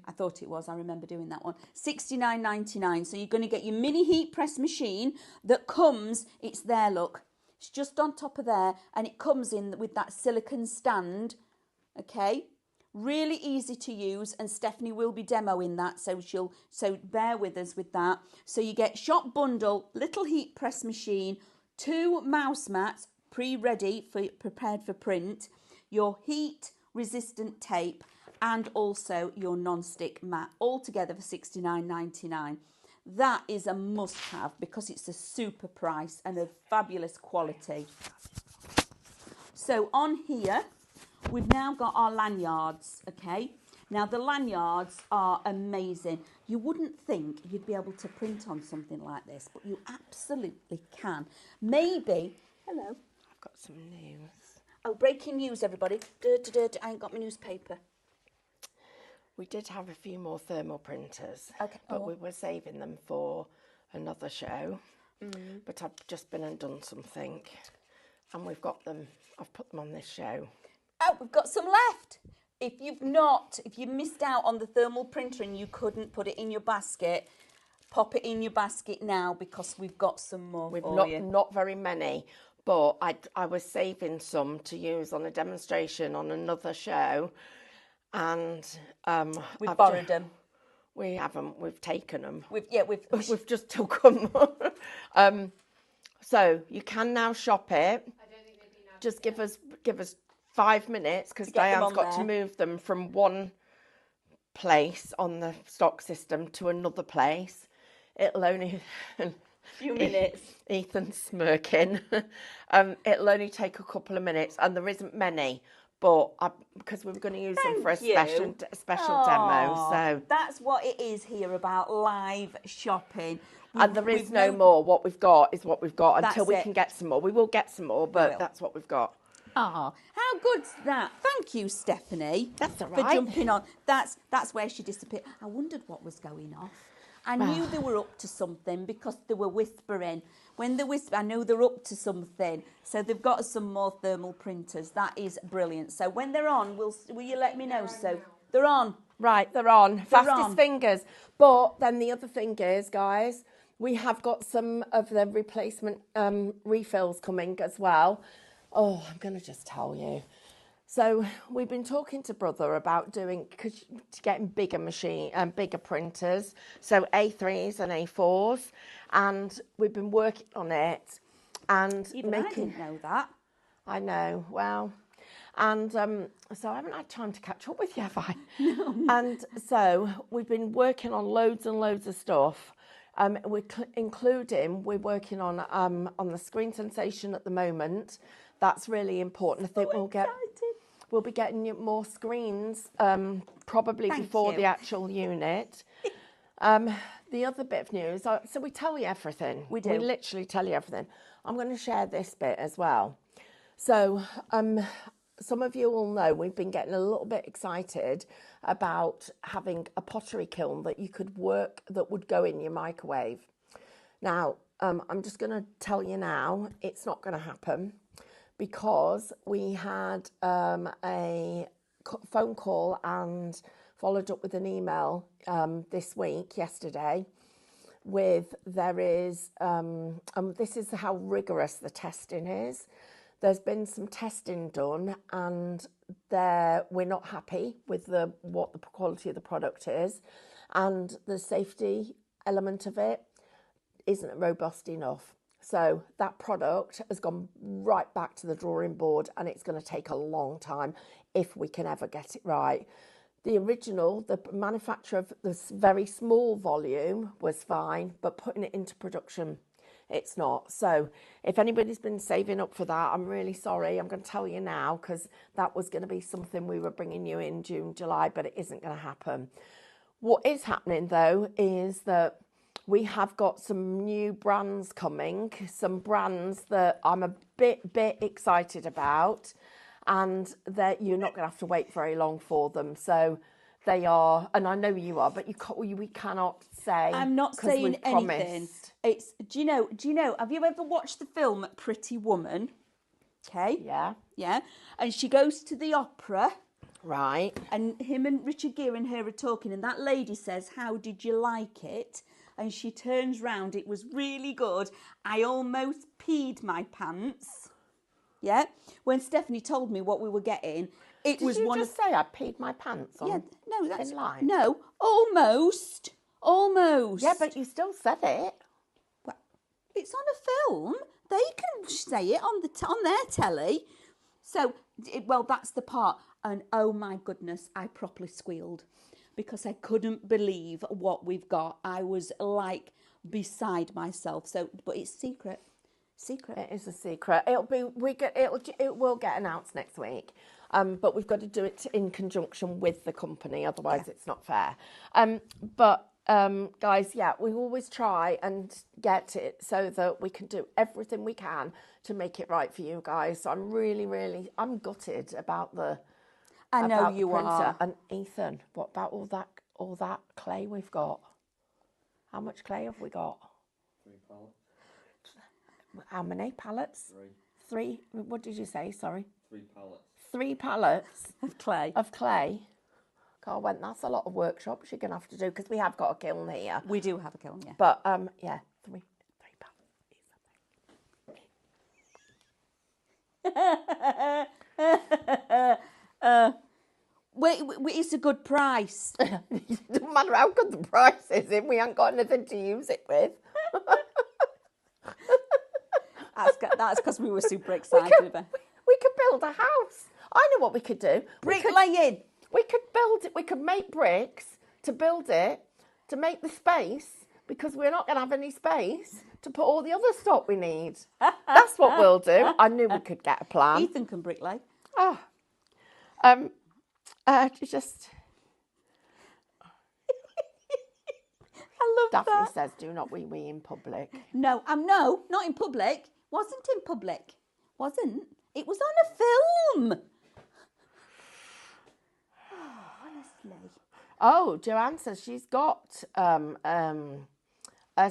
I thought it was. I remember doing that one. $69.99. So you're going to get your mini heat press machine that comes. It's there. Look, it's just on top of there, and it comes in with that silicone stand. Okay, really easy to use, and Stephanie will be demoing that, so bear with us with that. So you get Shop Bundle, little heat press machine, 2 mouse mats pre-ready for prepared for print, your heat resistant tape, and also your non-stick mat, all together for $69.99. That is a must-have because it's a super price and a fabulous quality. So on here, we've now got our lanyards, okay? Now, the lanyards are amazing. You wouldn't think you'd be able to print on something like this, but you absolutely can. Maybe, hello. I've got some news. Oh, breaking news, everybody. I ain't got my newspaper. we did have a few more thermal printers, Okay. but we were saving them for another show. But I've just been and done something, and we've got them. I've put them on this show. Oh, we've got some left. If you missed out on the thermal printer and you couldn't put it in your basket, pop it in your basket now because we've got some more for you. Not very many, but I was saving some to use on a demonstration on another show, and We've borrowed them. We haven't. We've taken them. We've just took them. So you can now shop it. I don't think they've been added Just yet. give us 5 minutes because Diane's got to move them from one place on the stock system to another place. It'll only few minutes. Ethan's smirking. It'll only take a couple of minutes, and there isn't many. But because we were going to use them for a special demo, so that's what it is here about live shopping. And there is no more. What we've got is what we've got until we can get some more. We will get some more, but that's what we've got. Ah, how good's that? Thank you, Stephanie. That's all for right. jumping on. That's where she disappeared. I wondered what was going off. I knew they were up to something because they were whispering. When they whisper, I know they're up to something. So they've got some more thermal printers. That is brilliant. So when they're on, will you let me know? So they're on. Right, they're on. Fastest fingers. But then the other thing is, guys, we have got some of the replacement refills coming as well. Oh, I'm going to just tell you. So we've been talking to Brother about getting bigger bigger printers, so A3s and A4s, and we've been working on it. And Even I didn't know that. I know. Well, and so I haven't had time to catch up with you, have I? No. And so we've been working on loads and loads of stuff. We're working on the screen sensation at the moment. That's really important. I think we'll be getting more screens probably before the actual unit. The other bit of news, so we tell you everything. We do. We literally tell you everything. I'm going to share this bit as well. So some of you will know we've been getting a little bit excited about having a pottery kiln that you could that would go in your microwave. Now, I'm just going to tell you now, it's not going to happen because we had a phone call and followed up with an email yesterday, with this is how rigorous the testing is. There's been some testing done, and we're not happy with what the quality of the product is, and the safety element of it isn't robust enough. So that product has gone right back to the drawing board, and it's going to take a long time if we can ever get it right. The manufacture of this very small volume was fine, but putting it into production, it's not. So if anybody's been saving up for that, I'm really sorry. I'm going to tell you now because that was going to be something we were bringing you in June, July, but it isn't going to happen. What is happening, though, is that we have got some new brands coming, some brands that I'm a bit excited about, and that you're not going to have to wait very long for them. So they are, and I know you are, but we cannot say. I'm not saying anything. Promised. It's do you know? Have you ever watched the film Pretty Woman? Okay. Yeah. And she goes to the opera. Right. And him and Richard Gere and her are talking, and that lady says, "How did you like it?" And she turns round. It was really good. I almost peed my pants. Yeah. When Stephanie told me what we were getting, Did was you one just say I peed my pants on? Yeah. No, that's in line. No, almost. Yeah, but you still said it. Well, it's on a film. They can say it on their telly. So, that's the part. And oh my goodness, I properly squealed because I couldn't believe what we've got. I was like beside myself. So, but it's secret. It is a secret. It will get announced next week. But we've got to do it in conjunction with the company, otherwise it's not fair. Guys, we always try and get it so that we can do everything we can to make it right for you guys. So I'm really, I'm gutted about I know about the you printer. are. And Ethan, what about all that clay we've got? How much clay have we got? 3 pallets. How many pallets? 3. 3. What did you say? Sorry. 3 pallets. 3 pallets Of clay. of clay. God, that's a lot of workshops you're going to have to do because we have got a kiln here. We do have a kiln, yeah. But yeah, 3 pallets. Wait, it's a good price. It doesn't matter how good the price is if we ain't got anything to use it with. That's because we were super excited about it. We could build a house. I know what we could do. Bricklaying. We could build it. We could make bricks to build it, to make the space, because we're not going to have any space to put all the other stuff we need. That's what we'll do. I knew we could get a plan. Ethan can bricklay. Oh, just. I love Daphne that. says, "Do not wee in public." No, not in public. Wasn't in public. Wasn't. It was on a film. Oh, honestly. Oh, Joanne says she's got a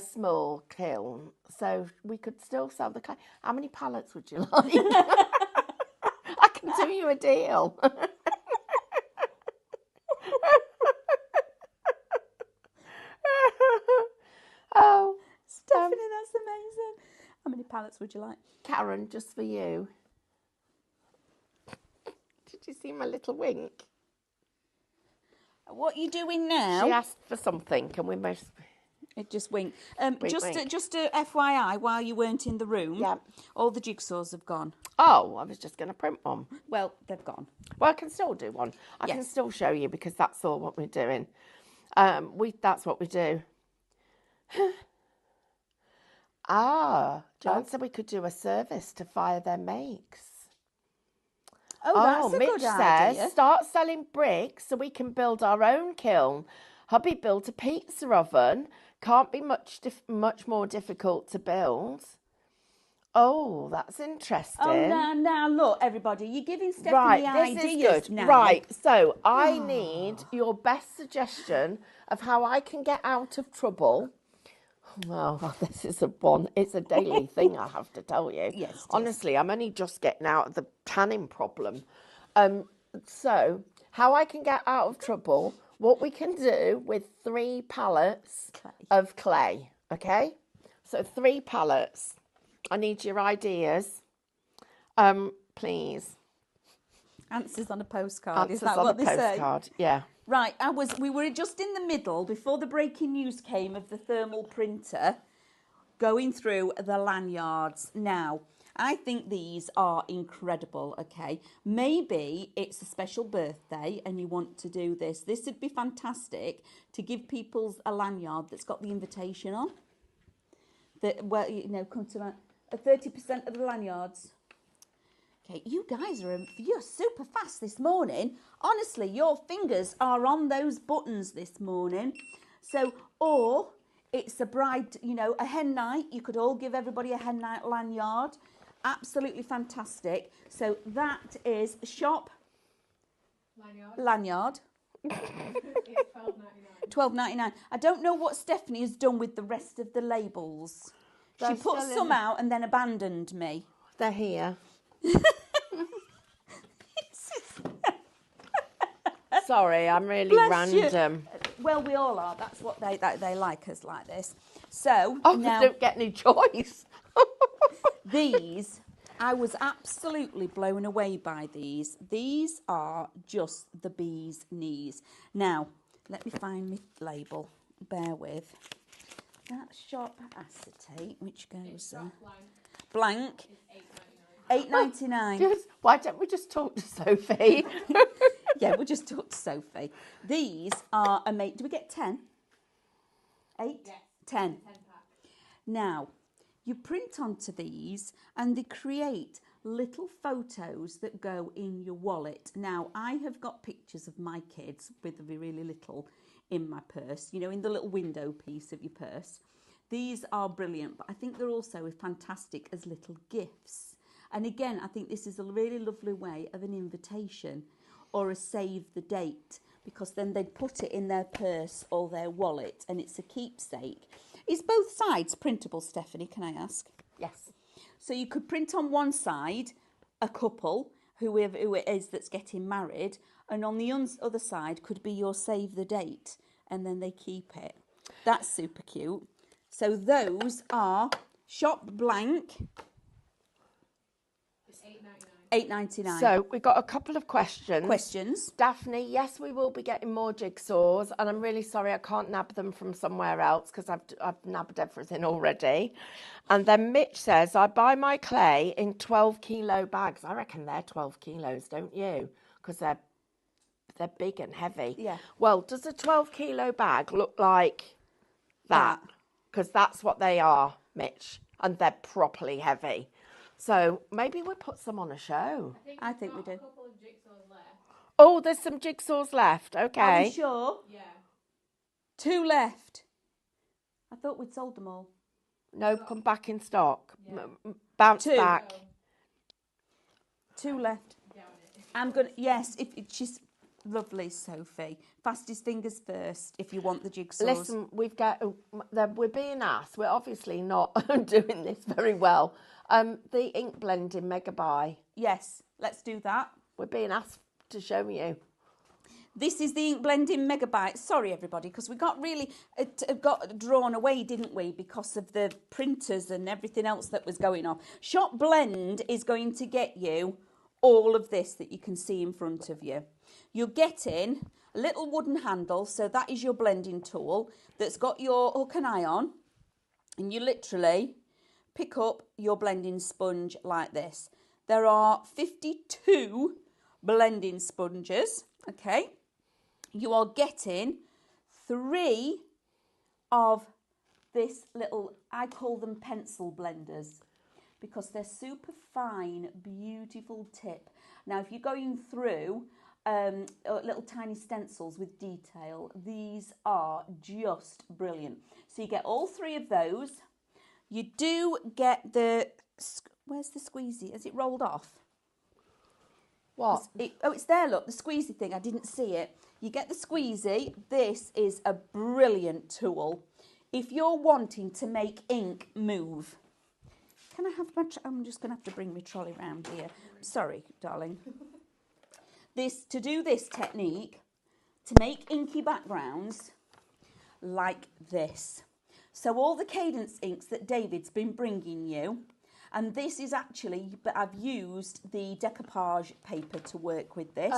small kiln, so we could still sell the clay. How many pallets would you like? I can do you a deal. Oh, Stephanie, that's amazing. How many pallets would you like? Karen, just for you. Did you see my little wink? What are you doing now? She asked for something, and we most. It just winked. Wink, just wink. just a FYI, while you weren't in the room, Yeah. all the jigsaws have gone. Oh, I was just going to print one. Well, they've gone. Well, I can still do one. I can Yes. still show you because that's all what we're doing. That's what we do. John said we could do a service to fire their makes. Oh, that's a Mitch good says idea. start selling bricks so we can build our own kiln. Hubby built a pizza oven. Can't be much more difficult to build. Oh, that's interesting. Oh, now, look, everybody, you're giving Stephanie Right, this ideas is good. now. Right, so I need your best suggestion of how I can get out of trouble. Well, this is it's a daily thing, I have to tell you. Yes, it is. Honestly, I'm only just getting out of the tanning problem. So, how I can get out of trouble, what we can do with 3 pallets of clay, okay? So 3 pallets. I need your ideas, please. Answers on a postcard. Is Answers that on what a they say? postcard, yeah. Right, we were just in the middle, before the breaking news came of the thermal printer, going through the lanyards. Now, I think these are incredible, okay? Maybe it's a special birthday and you want to do this. This would be fantastic to give people a lanyard that's got the invitation on. Come to 30% of the lanyards. Okay, you guys you're super fast this morning. Honestly, your fingers are on those buttons this morning. So, or it's a bride, a hen night. You could all give everybody a hen night lanyard. Absolutely fantastic. So that is shop lanyard. It's $12.99. I don't know what Stephanie has done with the rest of the labels. They're She put still in some it. out and then abandoned me. They're here. Sorry, I'm really Bless you. random. Well, we all are. That's what they like us like this. So Oh, now I don't get any choice. these, I was absolutely blown away by these. These are just the bee's knees. Now, let me find my label. Bear with. That's shop acetate, which goes blank. $8.99. Why don't we just talk to Sophie? Yeah, we'll just talk to Sophie. These are amazing. Do we get 10? 8? Yes. 10. 10 pack. Now, you print onto these and they create little photos that go in your wallet. Now, I have got pictures of my kids with the really little in my purse, in the little window piece of your purse. These are brilliant, but I think they're also fantastic as little gifts. And again, I think this is a really lovely way of an invitation. or a save the date, because then they'd put it in their purse or their wallet and it's a keepsake. Is both sides printable, Stephanie, can I ask? Yes. So you could print on one side a couple, whoever who it is that's getting married, and on the other side could be your save the date, and then they keep it. That's super cute. So those are shop blank, It's £8.99. £8.99. So we've got a couple of questions. Questions. Daphne, yes, we will be getting more jigsaws, and I'm really sorry I can't nab them from somewhere else because I've nabbed everything already. And then Mitch says, I buy my clay in 12 kilo bags. I reckon they're 12 kilos, don't you? Because they're big and heavy. Yeah. Well, does a 12 kilo bag look like that? Because that's what they are, Mitch, and they're properly heavy. So maybe we'll put some on a show. I think we we've do. got a couple of jigsaws left. Oh, there's some jigsaws left. Okay. Are we sure? Yeah. 2 left. I thought we'd sold them all. No, come back in stock. Yeah. Bounce 2. back. 2 left. Down it. I'm gonna. Yes, if she's lovely, Sophie. Fastest fingers first. If you want the jigsaws. Listen, we're being asked. We're obviously not doing this very well. The ink blending mega buy. Yes, let's do that. We're being asked to show you. This is the ink blending megabyte. Sorry, everybody, because we got really got drawn away, didn't we, because of the printers and everything else that was going on. Shop Blend is going to get you all of this that you can see in front of you. You're getting a little wooden handle, so that is your blending tool that's got your hook and eye on, and you literally pick up your blending sponge like this. There are 52 blending sponges, okay? You are getting 3 of this little, I call them pencil blenders, because they're super fine, beautiful tip. Now, if you're going through little tiny stencils with detail, these are just brilliant. So you get all 3 of those. You do get the, where's the squeezy? Has it rolled off? What? It's there, look, the squeezy thing. I didn't see it. You get the squeezy. This is a brilliant tool. If you're wanting to make ink move. Can I have my, I'm just going to have to bring my trolley round here. Sorry, darling. To do this technique, to make inky backgrounds like this. So all the Cadence inks that David's been bringing you, and this is actually, but I've used the decoupage paper to work with this.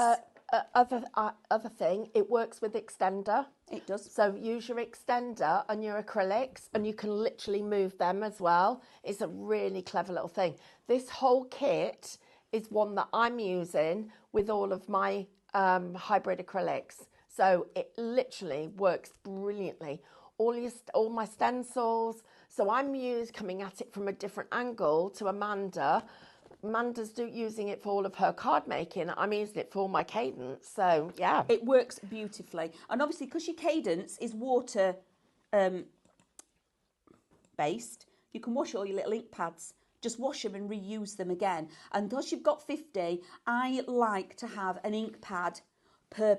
Other thing, it works with extender. It does. So use your extender and your acrylics, and you can literally move them as well. It's a really clever little thing. This whole kit is one that I'm using with all of my hybrid acrylics. So it literally works brilliantly. All my stencils. So I'm coming at it from a different angle to Amanda. Amanda's using it for all of her card making. I'm using it for all my Cadence. So, yeah. It works beautifully. And obviously, because your Cadence is water based, you can wash all your little ink pads. Just wash them and reuse them again. And because you've got 50, I like to have an ink pad, per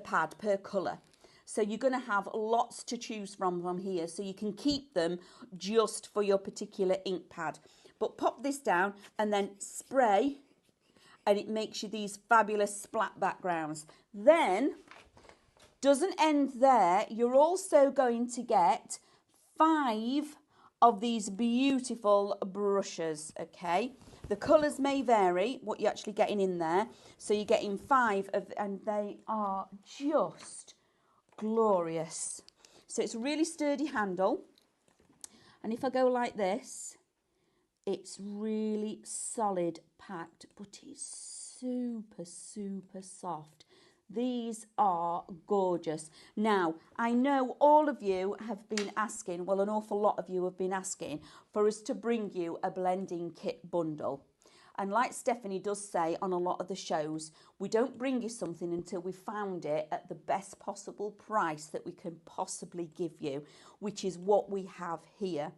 colour. So you're going to have lots to choose from here. So you can keep them just for your particular ink pad. But pop this down and then spray, and it makes you these fabulous splat backgrounds. Then, doesn't end there. You're also going to get 5 of these beautiful brushes, okay? The colours may vary, what you're actually getting in there. So you're getting 5 of, and they are just glorious. So it's a really sturdy handle. And if I go like this, it's really solid packed, but it's super, super soft. These are gorgeous. Now, I know all of you have been asking, well, an awful lot of you have been asking for us to bring you a blending kit bundle. And like Stephanie does say on a lot of the shows, we don't bring you something until we found it at the best possible price that we can possibly give you, which is what we have here.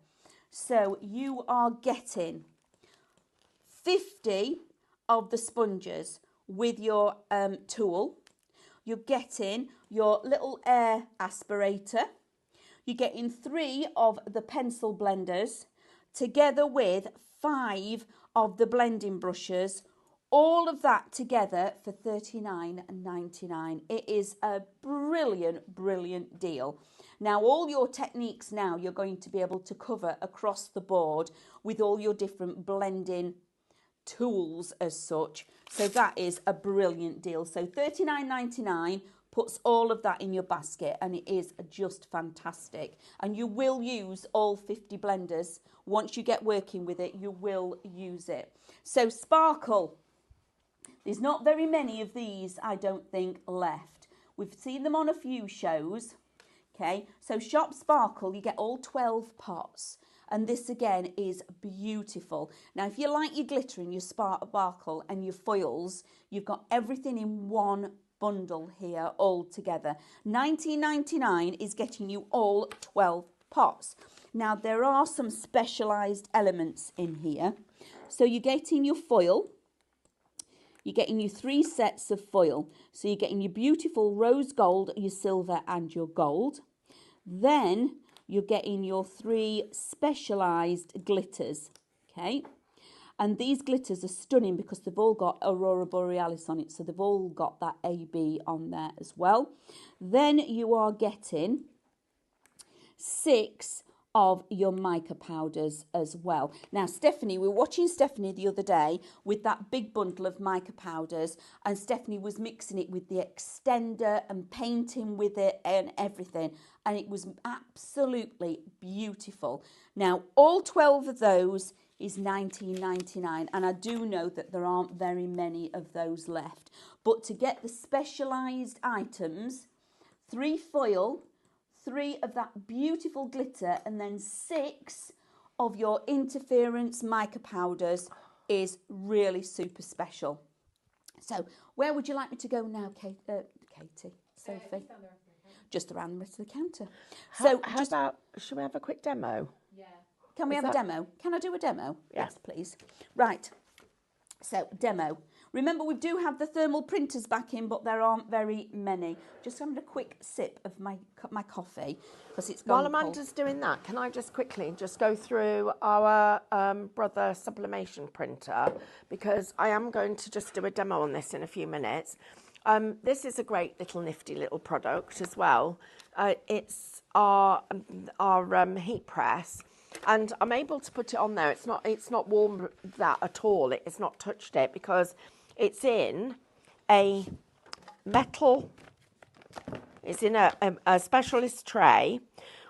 So you are getting 50 of the sponges with your tool. you're getting your little air aspirator. You're getting 3 of the pencil blenders together with 5 of the blending brushes. All of that together for $39.99. It is a brilliant, brilliant deal. Now, all your techniques now you're going to be able to cover across the board with all your different blending tools as such. So that is a brilliant deal. So $39.99 puts all of that in your basket, and it is just fantastic. And you will use all 50 blenders. Once you get working with it, you will use it. So sparkle. There's not very many of these, I don't think, left. We've seen them on a few shows. Okay, so Shop Sparkle, you get all 12 pots. And this again is beautiful. Now, if you like your glitter and your sparkle and your foils, you've got everything in one bundle here all together. $19.99 is getting you all 12 pots. Now, there are some specialised elements in here. So you're getting your foil. You're getting your 3 sets of foil. So you're getting your beautiful rose gold, your silver and your gold. Then you're getting your 3 specialised glitters, okay? And these glitters are stunning because they've all got Aurora Borealis on it, so they've all got that AB on there as well. Then you are getting 6 of your mica powders as well. Now, Stephanie, we were watching Stephanie the other day with that big bundle of mica powders, and Stephanie was mixing it with the extender and painting with it and everything, and it was absolutely beautiful. Now, all 12 of those is $19.99, and I do know that there aren't very many of those left. But to get the specialised items, 3 foil, 3 of that beautiful glitter, and then 6 of your interference mica powders is really super special. So where would you like me to go now, Katie? Sophie? Just around the rest of the counter. So How about, should we have a quick demo? Yeah. Can we have a demo? Can I do a demo? Yeah. Yes, please. Right. So, demo. Remember, we do have the thermal printers back in, but there aren't very many. Just having a quick sip of my coffee because it's gone While cold. Amanda's doing that, can I just quickly just go through our Brother Sublimation printer, because I am going to just do a demo on this in a few minutes. This is a great little nifty little product as well. It's our heat press. And I'm able to put it on there. It's not warm that at all. It's not touched it because it's in a metal. It's in a specialist tray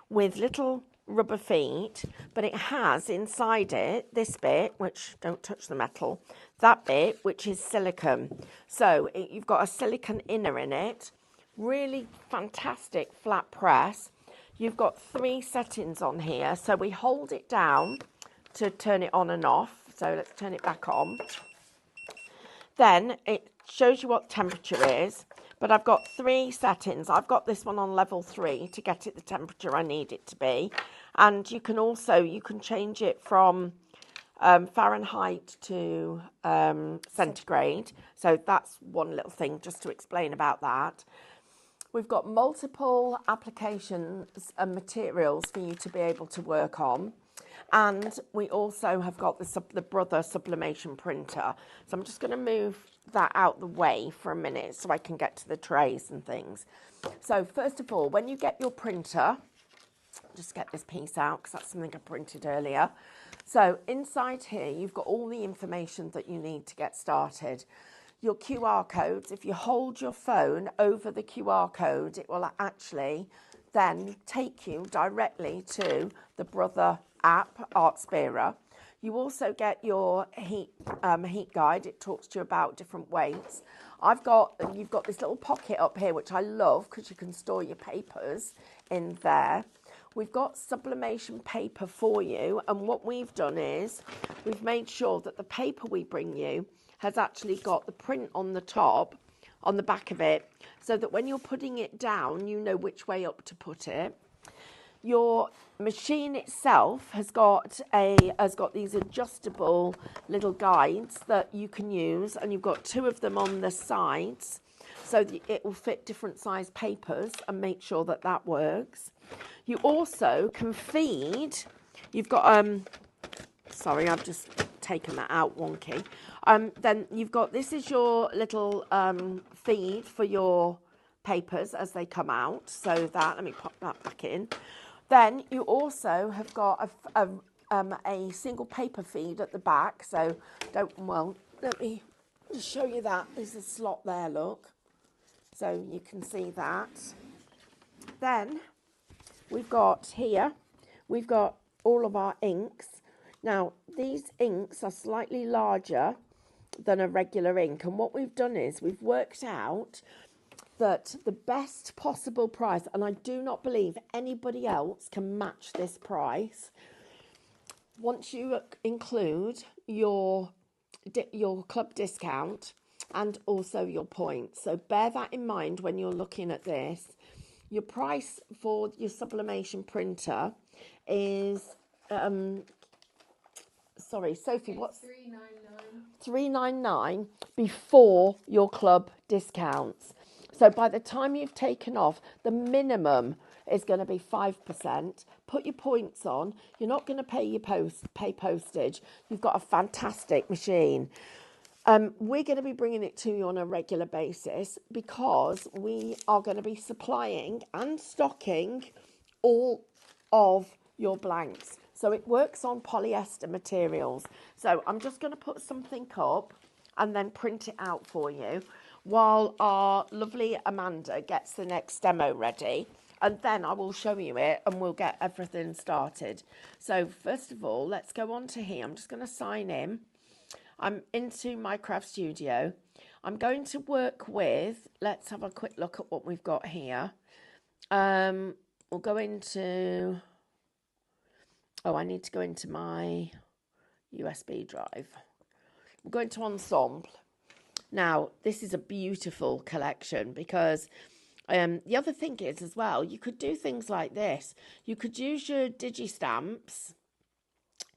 with little rubber feet, but it has inside it this bit, which don't touch the metal, that bit, which is silicone. So you've got a silicone inner in it. Really fantastic flat press. You've got 3 settings on here, so we hold it down to turn it on and off. So let's turn it back on. Then it shows you what temperature is, but I've got 3 settings. I've got this one on level 3 to get it the temperature I need it to be. And you can also, you can change it from Fahrenheit to centigrade. So that's one little thing just to explain about that. We've got multiple applications and materials for you to be able to work on. And we also have got the Brother Sublimation printer. So I'm just going to move that out the way for a minute so I can get to the trays and things. So first of all, when you get your printer, just get this piece out because that's something I printed earlier. So inside here, you've got all the information that you need to get started. Your QR codes, if you hold your phone over the QR code, it will actually then take you directly to the Brother app, Artspira. You also get your heat guide. It talks to you about different weights. You've got this little pocket up here, which I love because you can store your papers in there. We've got sublimation paper for you, and what we've done is we've made sure that the paper we bring you has actually got the print on the top, on the back of it, so that when you're putting it down, you know which way up to put it. Your machine itself has got these adjustable little guides that you can use, and you've got 2 of them on the sides. so it will fit different size papers and make sure that that works. You also can feed, you've got, sorry, I've just taken that out wonky. Then you've got, this is your little feed for your papers as they come out. So that, let me pop that back in. Then you also have got a single paper feed at the back. So let me just show you that. There's a slot there, look. So you can see that. Then we've got here, we've got all of our inks. Now, these inks are slightly larger than a regular ink. And what we've done is we've worked out that the best possible price, and I do not believe anybody else can match this price, once you include your club discount and also your points. So bear that in mind when you're looking at this. Your price for your sublimation printer is, sorry, Sophie, what's $3.99 before your club discounts. So by the time you've taken off, the minimum is going to be 5%. Put your points on. You're not going to pay postage. You've got a fantastic machine. We're going to be bringing it to you on a regular basis because we are going to be supplying and stocking all of your blanks. So it works on polyester materials. So I'm just going to put something up and then print it out for you while our lovely Amanda gets the next demo ready. And then I will show you it and we'll get everything started. So first of all, let's go on to here. I'm just going to sign in. I'm into my craft studio. I'm going to work with, let's have a quick look at what we've got here. We'll go into, I need to go into my USB drive. We'll go into Ensemble. Now, this is a beautiful collection because the other thing is as well, you could do things like this. You could use your digi-stamps.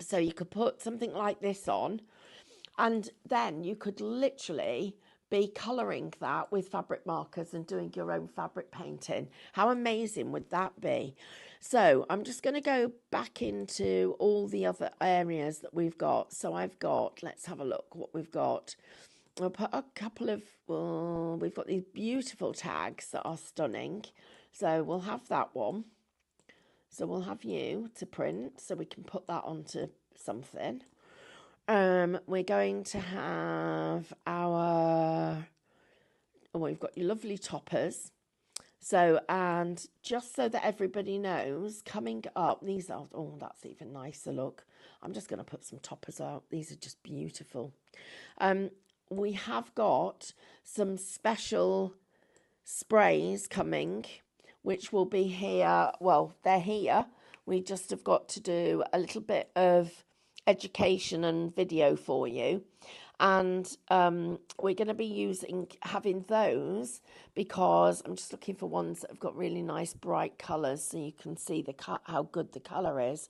So you could put something like this on. And then you could literally be colouring that with fabric markers and doing your own fabric painting. How amazing would that be? So I'm just going to go back into all the other areas that we've got. So I've got, let's have a look what we've got. I'll put a couple of, we've got these beautiful tags that are stunning. So we'll have that one. So we'll have you to print so we can put that onto something. We're going to have our, we've got your lovely toppers. So, and just so that everybody knows, coming up, these are, that's even nicer, look. I'm just going to put some toppers out. These are just beautiful. We have got some special sprays coming, which will be here. Well, they're here. We just have got to do a little bit of education and video for you, and we're going to be having those because I'm just looking for ones that have got really nice bright colours so you can see how good the colour is.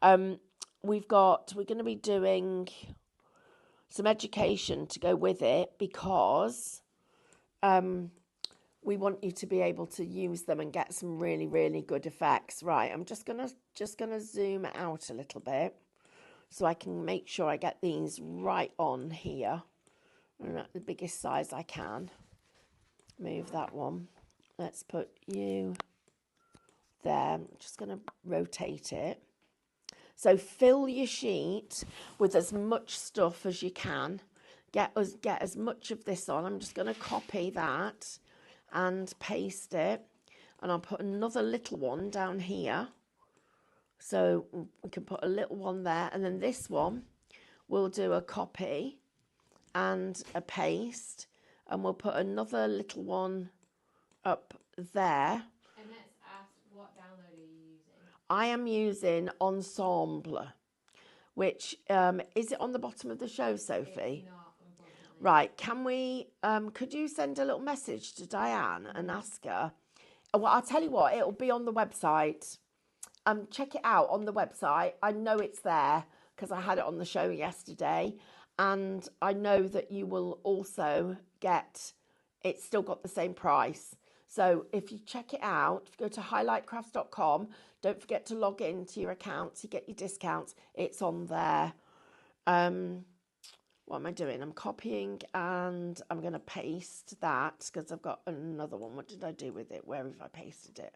We're going to be doing some education to go with it because we want you to be able to use them and get some really, really good effects. Right, I'm just gonna zoom out a little bit so I can make sure I get these right on here and at the biggest size I can. Move that one. Let's put you there. I'm just going to rotate it. So fill your sheet with as much stuff as you can. Get as much of this on. I'm just going to copy that and paste it. And I'll put another little one down here. So we can put a little one there, and then this one we'll do a copy and a paste, and we'll put another little one up there. And let's ask, what download are you using? I am using Ensemble, which is it on the bottom of the show, Sophie? It's not, unfortunately. Right, can we, could you send a little message to Diane and ask her? Well, I'll tell you what, it'll be on the website. Check it out on the website. I know it's there because I had it on the show yesterday, and I know that you will also get it's still got the same price. So if you check it out, if you go to highlightcrafts.com, don't forget to log into your accounts. You get your discounts. It's on there. What am I doing? I'm copying and I'm going to paste that because I've got another one. What did I do with it? Where have I pasted it?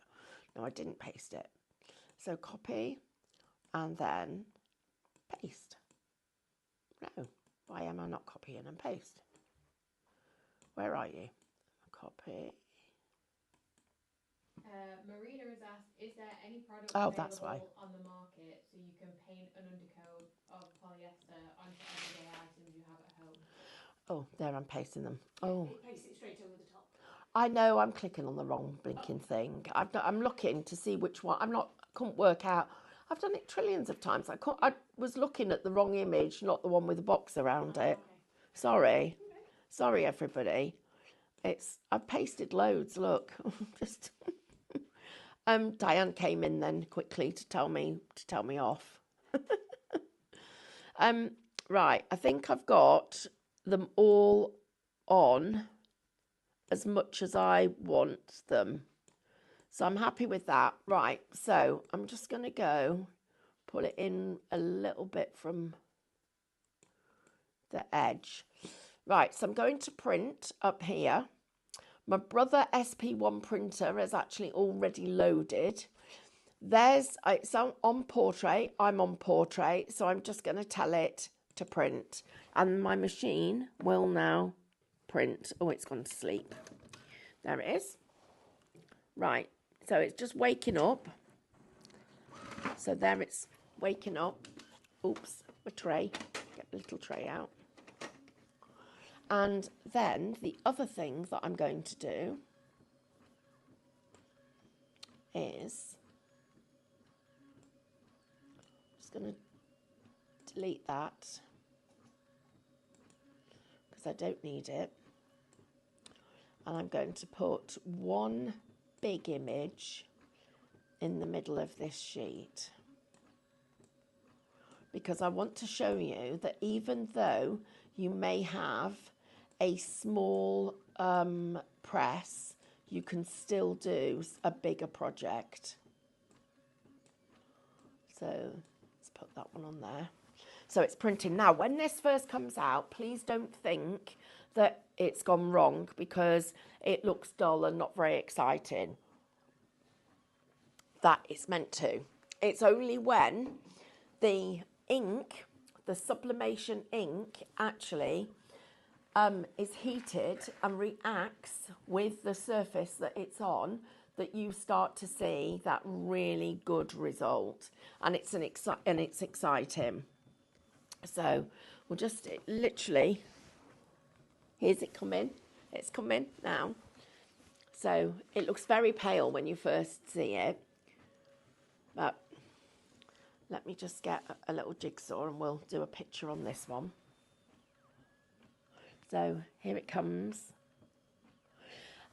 No, I didn't paste it. So copy and then paste. No, why am I not copying and paste? Where are you? Copy. Marina has asked, is there any product That's why. available on the market so you can paint an undercoat of polyester onto everyday items you have at home? Oh, there, I'm pasting them. Oh, It pastes it straight over the top. I know I'm clicking on the wrong blinking thing. I'm looking to see which one. Couldn't work out. I've done it trillions of times. I was looking at the wrong image, not the one with the box around it. Okay. Sorry, everybody. I've pasted loads. Look, just. Diane came in then quickly to tell me off. Right, I think I've got them all on as much as I want them. So I'm happy with that. Right, so I'm just going to go put it in a little bit from the edge. Right, so I'm going to print up here. My Brother SP1 printer is actually already loaded. It's on portrait. I'm on portrait, so I'm just going to tell it to print. And my machine will now print. Oh, it's gone to sleep. There it is. Right, so it's just waking up. So there it's waking up. Oops, a tray. Get the little tray out. And then the other thing that I'm going to do is just going to delete that because I don't need it. And I'm going to put one big image in the middle of this sheet because I want to show you that even though you may have a small press, you can still do a bigger project. So let's put that one on there. So it's printing. Now, when this first comes out, please don't think that it's gone wrong because it looks dull and not very exciting. That it's meant to. It's only when the ink, the sublimation ink, actually is heated and reacts with the surface that it's on, that you start to see that really good result, and it's exciting. So we'll just literally, here's it coming. It's coming now. So it looks very pale when you first see it, but let me just get a little jigsaw and we'll do a picture on this one. So here it comes.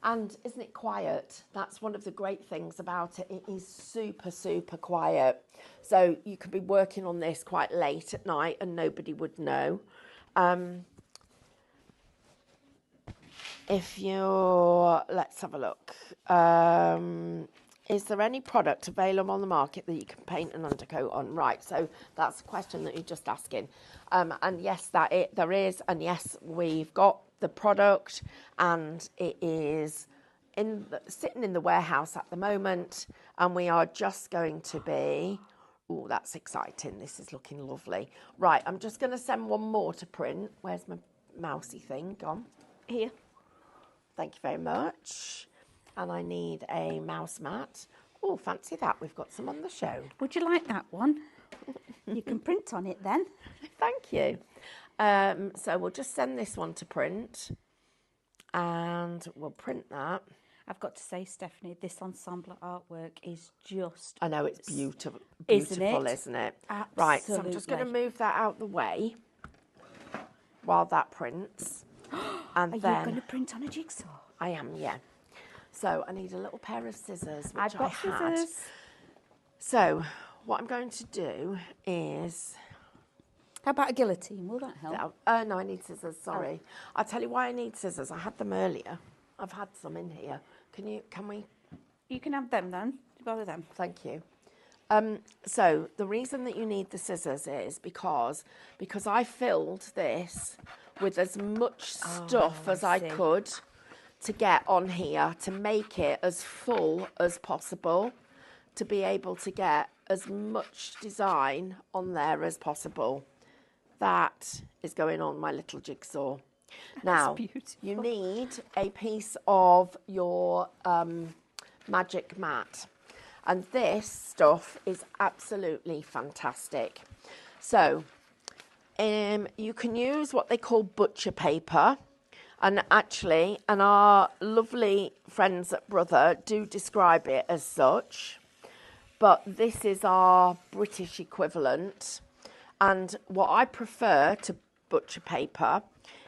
And isn't it quiet? That's one of the great things about it. It is super, super quiet. So you could be working on this quite late at night and nobody would know. Let's have a look. Is there any product available on the market that you can paint an undercoat on? Right, so that's a question that you're just asking. And yes, there is, and yes, we've got the product, and it is sitting in the warehouse at the moment, and we are just going to be... Oh, that's exciting. This is looking lovely. Right, I'm just going to send one more to print. Where's my mousy thing gone? Here. Thank you very much. And I need a mouse mat. Oh, fancy that. We've got some on the show. Would you like that one? You can print on it then. Thank you. So we'll just send this one to print. And we'll print that. I've got to say, Stephanie, this ensemble artwork is just... I know, it's beautiful, isn't it? Isn't it? Absolutely. Right, so I'm just going to move that out the way while that prints. And Are then you going to print on a jigsaw? I am, yeah. So I need a little pair of scissors, which I've got had. scissors. So what I'm going to do is... How about a guillotine? Will that help? No, I need scissors, sorry. I'll tell you why I need scissors. I had them earlier. I've had some in here. Can we? You can have them then. Bother them. Thank you. So the reason that you need the scissors is because I filled this with as much stuff as I could to get on here to make it as full as possible, to be able to get as much design on there as possible. That is going on my little jigsaw. Now, you need a piece of your magic mat. And this stuff is absolutely fantastic. So, you can use what they call butcher paper. And actually, and our lovely friends at Brother do describe it as such. But this is our British equivalent. And what I prefer to butcher paper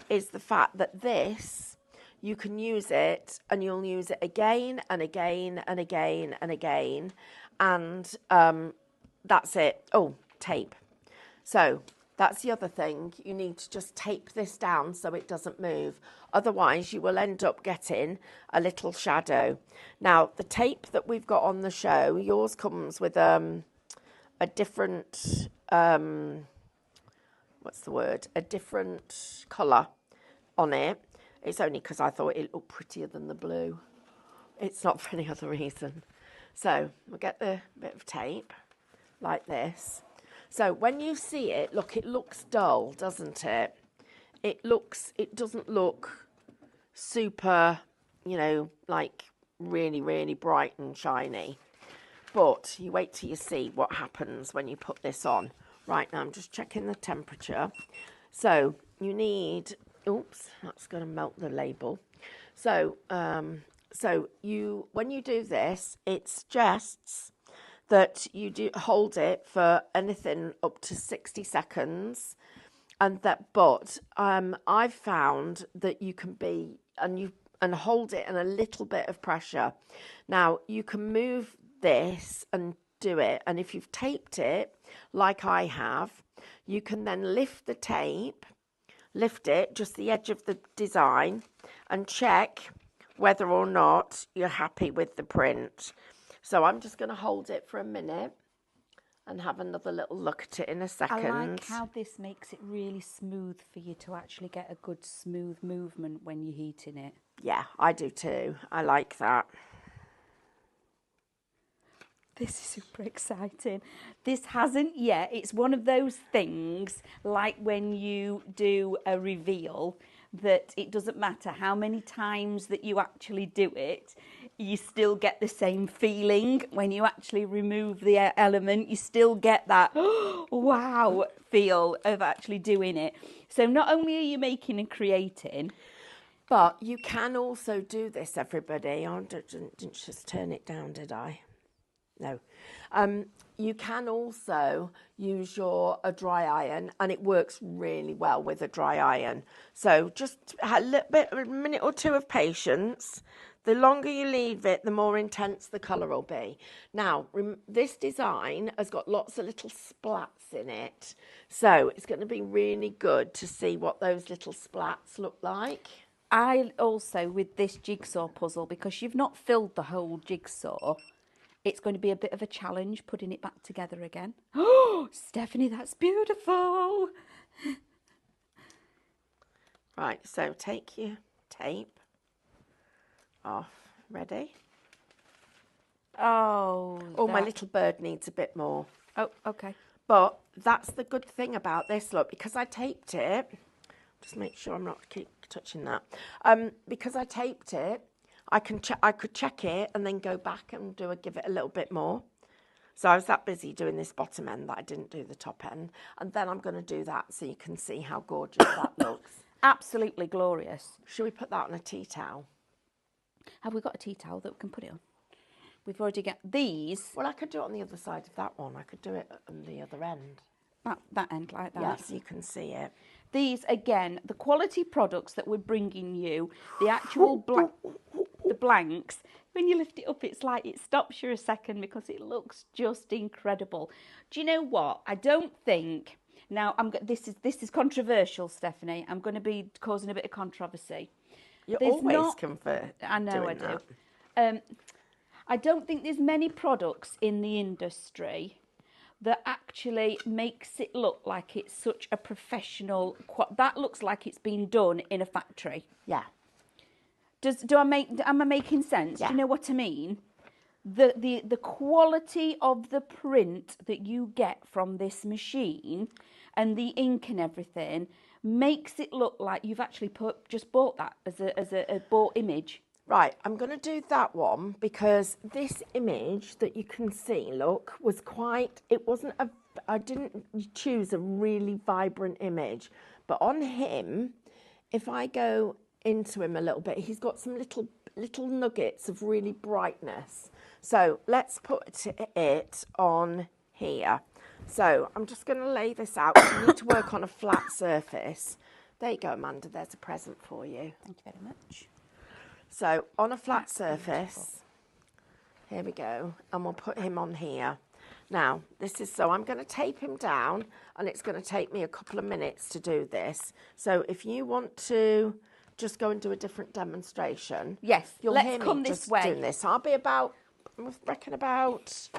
is the fact that this, you can use it and you'll use it again and again and again and again. And that's it. Oh, tape. So that's the other thing. You need to just tape this down so it doesn't move. Otherwise, you will end up getting a little shadow. Now, the tape that we've got on the show, yours comes with a different, what's the word? A different colour on it. It's only because I thought it looked prettier than the blue. It's not for any other reason. So we'll get the bit of tape like this. So when you see it, look, it looks dull, doesn't it? It doesn't look super, you know, like really, really bright and shiny. But you wait till you see what happens when you put this on. Right, now I'm just checking the temperature. So you need, oops, that's going to melt the label. So, when you do this, it suggests that you do hold it for anything up to 60 seconds. But I've found that you can and hold it in a little bit of pressure. Now you can move this and do it, and if you've taped it like I have, you can then lift the tape, lift it just the edge of the design, and check whether or not you're happy with the print. So I'm just going to hold it for a minute and have another little look at it in a second. I like how this makes it really smooth for you to actually get a good smooth movement when you're heating it. Yeah, I do too. I like that. This is super exciting. This hasn't yet. It's one of those things like when you do a reveal that it doesn't matter how many times that you actually do it, you still get the same feeling. When you actually remove the element, you still get that wow feel of actually doing it. So not only are you making and creating, but you can also do this, everybody. I didn't just turn it down, did I? No. You can also use a dry iron, and it works really well with a dry iron. So just a minute or two of patience. The longer you leave it, the more intense the colour will be. Now, this design has got lots of little splats in it. So it's going to be really good to see what those little splats look like. I also, with this jigsaw puzzle, because you've not filled the whole jigsaw, it's going to be a bit of a challenge putting it back together again. Oh, Stephanie, that's beautiful. Right, so take your tape off. Ready? Oh, my little bird needs a bit more. Oh, okay. But that's the good thing about this, look, because I taped it. Just make sure I'm not keep touching that. Because I taped it, I could check it and then go back and give it a little bit more. So I was that busy doing this bottom end that I didn't do the top end. And then I'm going to do that so you can see how gorgeous that looks. Absolutely glorious. Should we put that on a tea towel? Have we got a tea towel that we can put it on? We've already got these. Well, I could do it on the other side of that one. I could do it on the other end. That end like that. Yes, you can see it. These, again, the quality products that we're bringing you, the actual the blanks, when you lift it up, it's like it stops you a second because it looks just incredible. Do you know what? I don't think, now this is controversial, Stephanie. I'm going to be causing a bit of controversy. You There's always not- convert. I know I doing do. that. I don't think there's many products in the industry that actually makes it look like it's such a professional. That looks like it's been done in a factory. Yeah. Am I making sense? Yeah. Do you know what I mean? The quality of the print that you get from this machine and the ink and everything makes it look like you've actually just bought that as a bought image. Right, I'm going to do that one because this image that you can see, look, was quite, I didn't choose a really vibrant image, but on him, if I go into him a little bit, he's got some little nuggets of really brightness. So let's put it on here. So I'm just going to lay this out. You need to work on a flat surface. There you go, Amanda, there's a present for you. Thank you very much. So on a flat surface, here we go, and we'll put him on here. Now, I'm going to tape him down, and it's going to take me a couple of minutes to do this. So if you want to just go and do a different demonstration, Yes, you'll let's hear me come this just way. doing this. I'll be about, I reckon about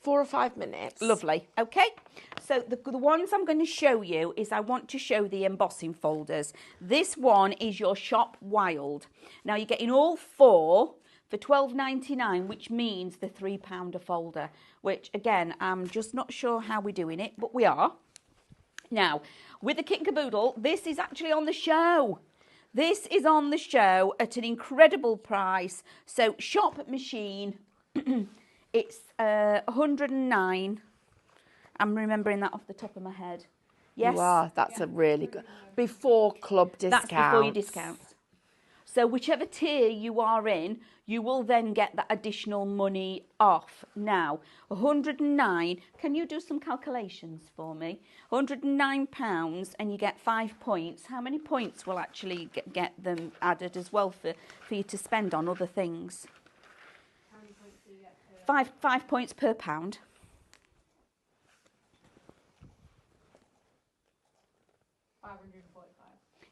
4 or 5 minutes. Lovely. Okay, so the ones I'm going to show you is I want to show the embossing folders. This one is your Shop Wild. Now you're getting all 4 for $12.99, which means the £3 a folder, which again, I'm just not sure how we're doing it, but we are. Now, with the Kit and Caboodle, this is actually on the show. This is on the show at an incredible price. So Shop Machine, it's 109. I'm remembering that off the top of my head. Yes. You are. That's a really good. Before club discount. That's before your discounts. So whichever tier you are in, you will then get that additional money off. Now, 109, can you do some calculations for me? £109 and you get 5 points. How many points will actually get them added as well for you to spend on other things? How many points do you get per? 5 points per pound. 545.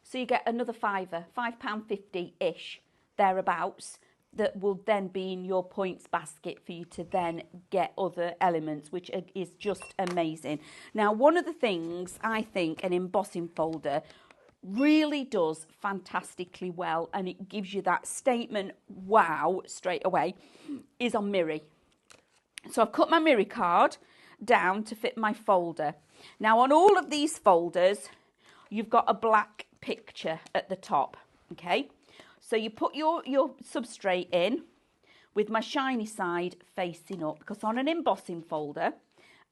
So you get another fiver, £5.50-ish, thereabouts, that will then be in your points basket for you to then get other elements, which is just amazing. Now, one of the things I think an embossing folder really does fantastically well, and it gives you that statement, wow, straight away, is on Miri. So I've cut my Miri card down to fit my folder. Now, on all of these folders, you've got a black picture at the top, okay? So you put your substrate in with my shiny side facing up, because on an embossing folder,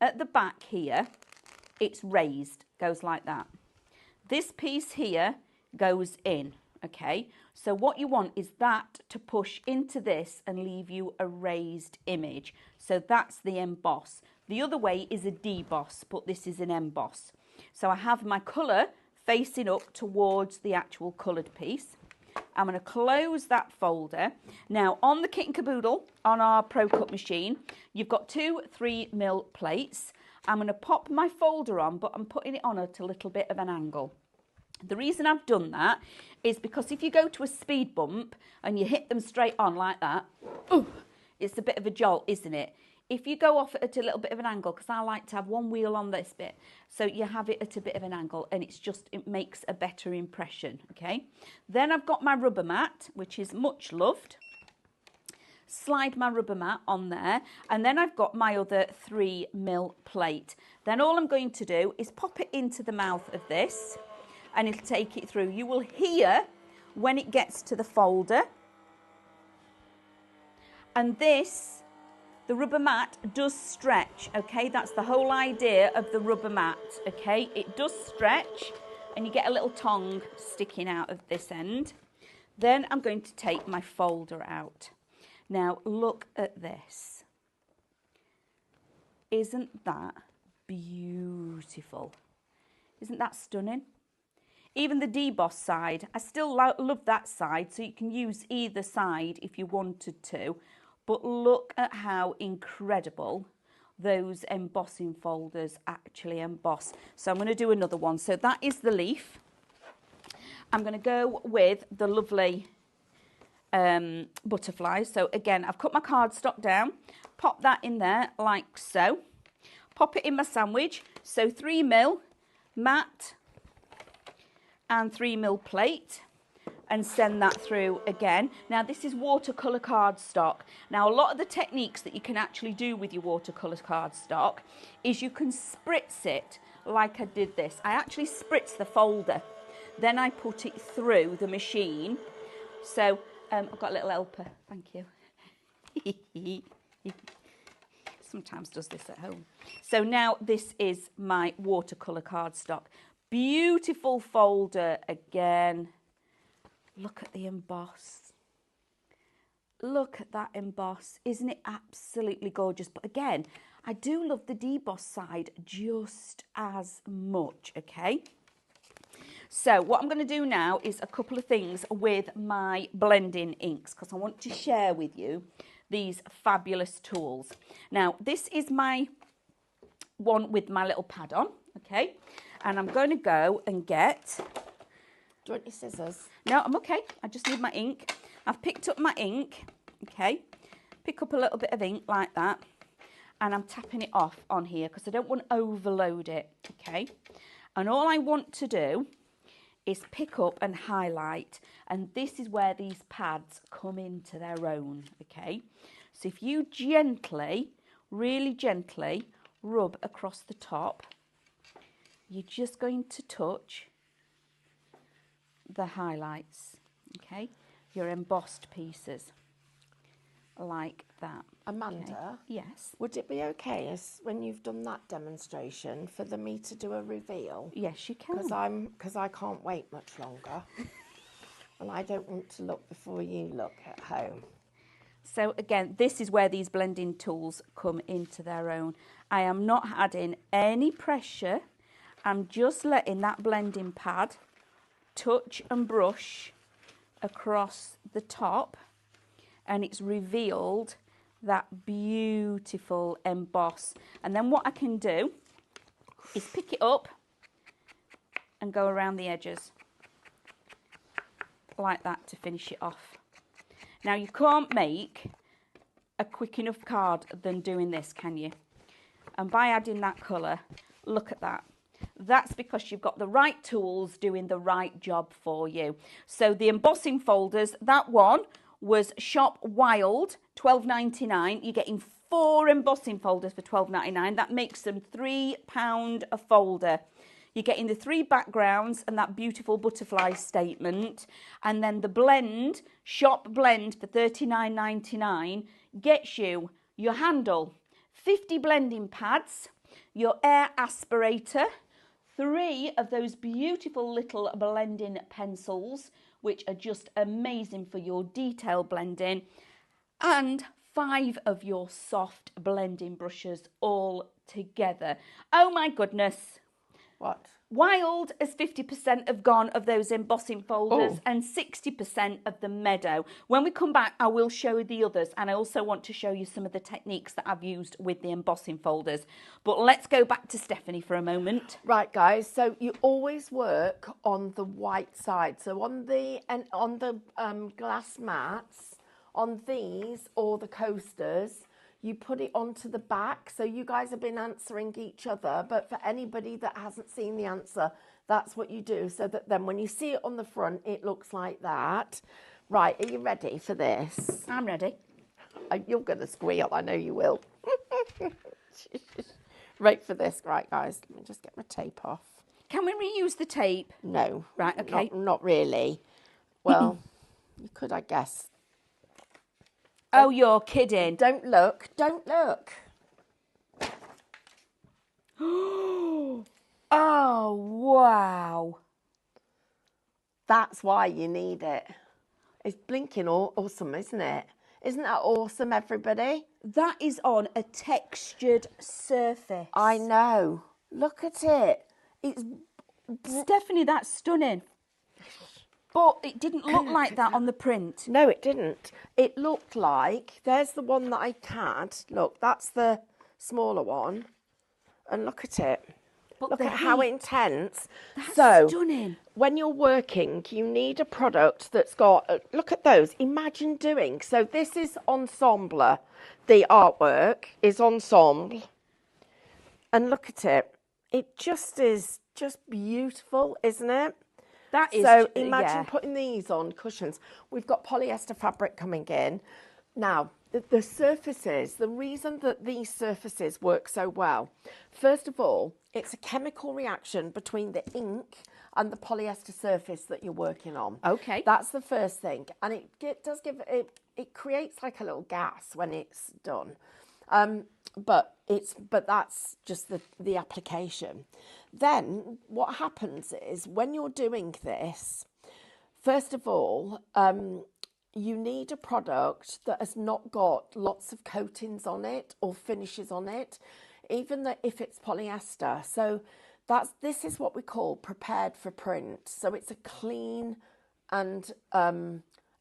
at the back here, it's raised, goes like that. This piece here goes in, okay? So what you want is that to push into this and leave you a raised image. So that's the emboss. The other way is a deboss, but this is an emboss. So I have my colour facing up towards the actual coloured piece. I'm going to close that folder. Now, on the Kit and Caboodle, on our Pro Cut machine, you've got 2 3mm plates. I'm going to pop my folder on, but I'm putting it on at a little bit of an angle. The reason I've done that is because if you go to a speed bump and you hit them straight on like that, it's a bit of a jolt, isn't it? If you go off at a little bit of an angle, because I like to have one wheel on this bit, so you have it at a bit of an angle, and it makes a better impression, okay? Then I've got my rubber mat, which is much loved. Slide my rubber mat on there, and then I've got my other 3mm plate. Then all I'm going to do is pop it into the mouth of this, and it'll take it through. You will hear when it gets to the folder, and this, the rubber mat does stretch, okay? That's the whole idea of the rubber mat, okay? It does stretch, and you get a little tongue sticking out of this end. Then I'm going to take my folder out. Now, look at this. Isn't that beautiful? Isn't that stunning? Even the deboss side, I still love that side, so you can use either side if you wanted to. But look at how incredible those embossing folders actually emboss. So I'm going to do another one. So that is the leaf. I'm going to go with the lovely butterflies. So again, I've cut my cardstock down, pop that in there like so. Pop it in my sandwich. So 3mm matte and 3mm plate, and send that through again. Now this is watercolour cardstock. Now a lot of the techniques that you can actually do with your watercolour cardstock is you can spritz it like I did this. I actually spritz the folder, then I put it through the machine. So I've got a little helper, thank you. Sometimes does this at home. So now this is my watercolour cardstock. Beautiful folder again. Look at the emboss. Look at that emboss. Isn't it absolutely gorgeous? But again, I do love the deboss side just as much, okay? So what I'm going to do now is a couple of things with my blending inks, because I want to share with you these fabulous tools. Now, this is my one with my little pad on, okay? And I'm going to go and get... Do you want your scissors? No, I'm okay. I just need my ink. I've picked up my ink, okay? Pick up a little bit of ink like that. And I'm tapping it off on here because I don't want to overload it, okay? And all I want to do is pick up and highlight. And this is where these pads come into their own, okay? So if you gently, really gently rub across the top, you're just going to touch the highlights, okay? Your embossed pieces, like that. Amanda, okay? Yes? would it be okay as when you've done that demonstration for me to do a reveal? Yes, you can. Because I can't wait much longer. And I don't want to look before you look at home. So again, this is where these blending tools come into their own. I am not adding any pressure. I'm just letting that blending pad touch and brush across the top, and it's revealed that beautiful emboss. And then what I can do is pick it up and go around the edges like that to finish it off. Now you can't make a quick enough card than doing this, can you? And by adding that colour, look at that. That's because you've got the right tools doing the right job for you. So the embossing folders, that one was Shop Wild, $12.99. You're getting 4 embossing folders for $12.99. That makes them £3 a folder. You're getting the 3 backgrounds and that beautiful butterfly statement. And then the blend, Shop Blend for $39.99 gets you your handle, 50 blending pads, your air aspirator, 3 of those beautiful little blending pencils, which are just amazing for your detail blending, and 5 of your soft blending brushes all together. Oh my goodness. What? Wild as 50% have gone of those embossing folders, Oh. and 60% of the meadow. When we come back, I will show you the others, and I also want to show you some of the techniques that I've used with the embossing folders. But let's go back to Stephanie for a moment. Right, guys, so you always work on the white side. So on the glass mats, on these or the coasters, you put it onto the back. So you guys have been answering each other, but for anybody that hasn't seen the answer, that's what you do, so that then when you see it on the front, it looks like that. Right, are you ready for this? I'm ready. You're going to squeal, I know you will. Right for this, right, guys, let me just get my tape off. Can we reuse the tape? No. Right, okay. Not really. Well, you could, I guess. Oh, you're kidding. Don't look. Don't look. Oh, wow. That's why you need it. It's blinking awesome, isn't it? Isn't that awesome, everybody? That is on a textured surface. I know. Look at it. It's Stephanie, that's stunning. But it didn't look like that on the print. No, it didn't. It looked like, there's the one that I had. Look, that's the smaller one. And look at it. But Look the at how heat- intense. That's So, stunning. when you're working, you need a product that's got, look at those, imagine doing. So this is Ensemble, the artwork is Ensemble. And look at it. It just is just beautiful, isn't it? That is, So imagine yeah. putting these on cushions. We've got polyester fabric coming in. Now, the surfaces, the reason that these surfaces work so well, first of all, it's a chemical reaction between the ink and the polyester surface that you're working on. Okay. That's the first thing. And it does give, it creates like a little gas when it's done. But that's just the application. Then what happens is when you're doing this, first of all, you need a product that has not got lots of coatings on it or finishes on it, even if it's polyester. So this is what we call prepared for print. So it's a clean and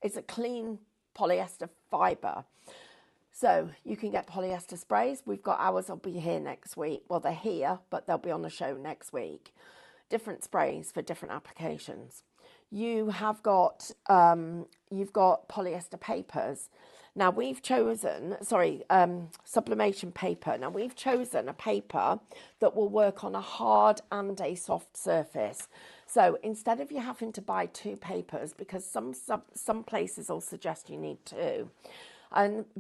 it's a clean polyester fibre. So you can get polyester sprays. We've got ours will be here next week. Well, they're here, but they'll be on the show next week. Different sprays for different applications. You have got, you've got polyester papers. Now we've chosen, sublimation paper. Now we've chosen a paper that will work on a hard and a soft surface. So instead of you having to buy two papers, because some places will suggest you need two,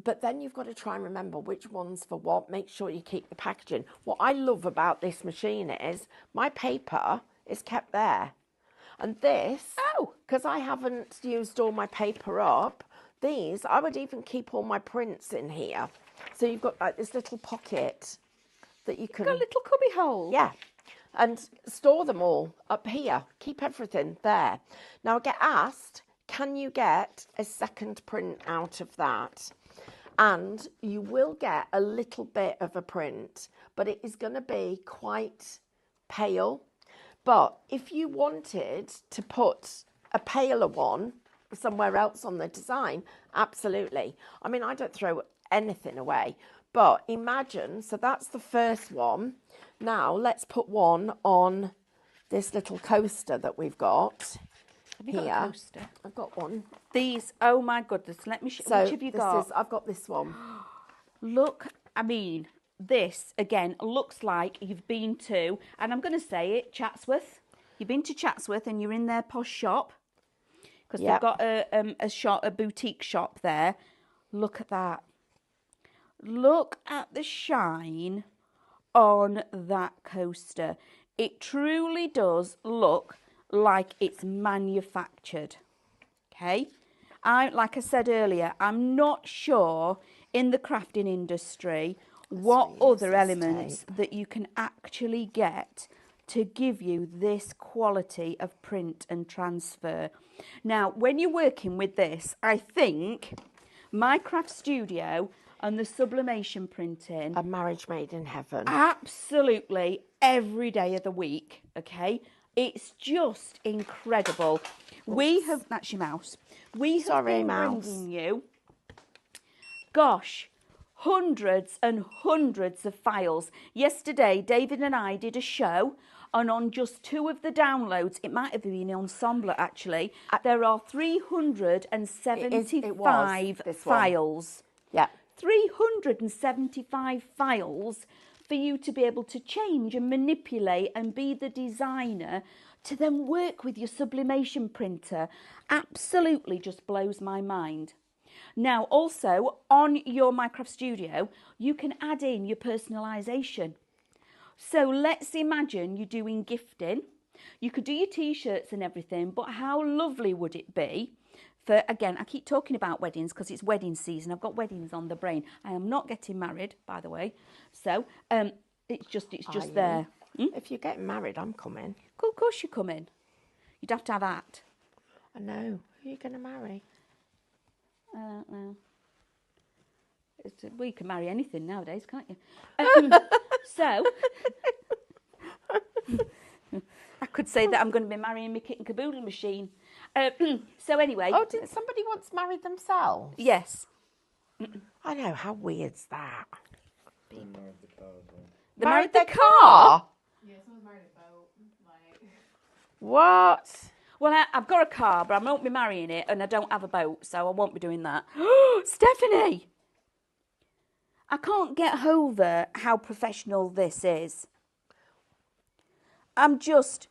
but then you've got to try and remember which one's for what. Make sure you keep the packaging. What I love about this machine is my paper is kept there. And this, because I haven't used all my paper up, these, I would even keep all my prints in here. So you've got like this little pocket that you can... Got a little cubby hole. Yeah. And store them all up here. Keep everything there. Now I get asked, can you get a second print out of that? And you will get a little bit of a print, but it is going to be quite pale. But if you wanted to put a paler one somewhere else on the design, absolutely. I mean, I don't throw anything away, but imagine, so that's the first one. Now let's put one on this little coaster that we've got. Have you here. got a coaster? I've got one. These, oh my goodness, let me show. So which have you got? I've got this one. Look, I mean, this, again, looks like you've been to, and I'm going to say it, Chatsworth. You've been to Chatsworth and you're in their posh shop. Because they've got a boutique shop there. Look at that. Look at the shine on that coaster. It truly does look like it's manufactured. Okay? Like I said earlier, I'm not sure in the crafting industry what other elements that you can actually get to give you this quality of print and transfer. Now, when you're working with this, I think my craft studio and the sublimation printing... A marriage made in heaven. Absolutely every day of the week, okay? It's just incredible. We have... That's your mouse. We have been bringing you, gosh, hundreds and hundreds of files. Yesterday, David and I did a show, and on just 2 of the downloads, it might have been Ensemble actually, there are 375 files. Yeah. 375 files for you to be able to change and manipulate and be the designer to then work with your sublimation printer. Absolutely just blows my mind. Now, also, on your Minecraft Studio, you can add in your personalisation. So let's imagine you're doing gifting. You could do your T-shirts and everything, but how lovely would it be for, again, I keep talking about weddings because it's wedding season. I've got weddings on the brain. I am not getting married, by the way. So it's just there. If you're getting married, I'm coming. Of course you're coming. You'd have to have that. I know. Who are you going to marry? I don't know. Well, you can marry anything nowadays, can't you? So, I could say that I'm going to be marrying my kit and caboodle machine. So anyway. Oh, did somebody once marry themselves? Yes. I know. How weird's that? They married the car as well. They married the car? Yeah, someone's married a boat. Like... What? Well, I've got a car, but I won't be marrying it, and I don't have a boat, so I won't be doing that. Stephanie! I can't get over how professional this is. I'm just...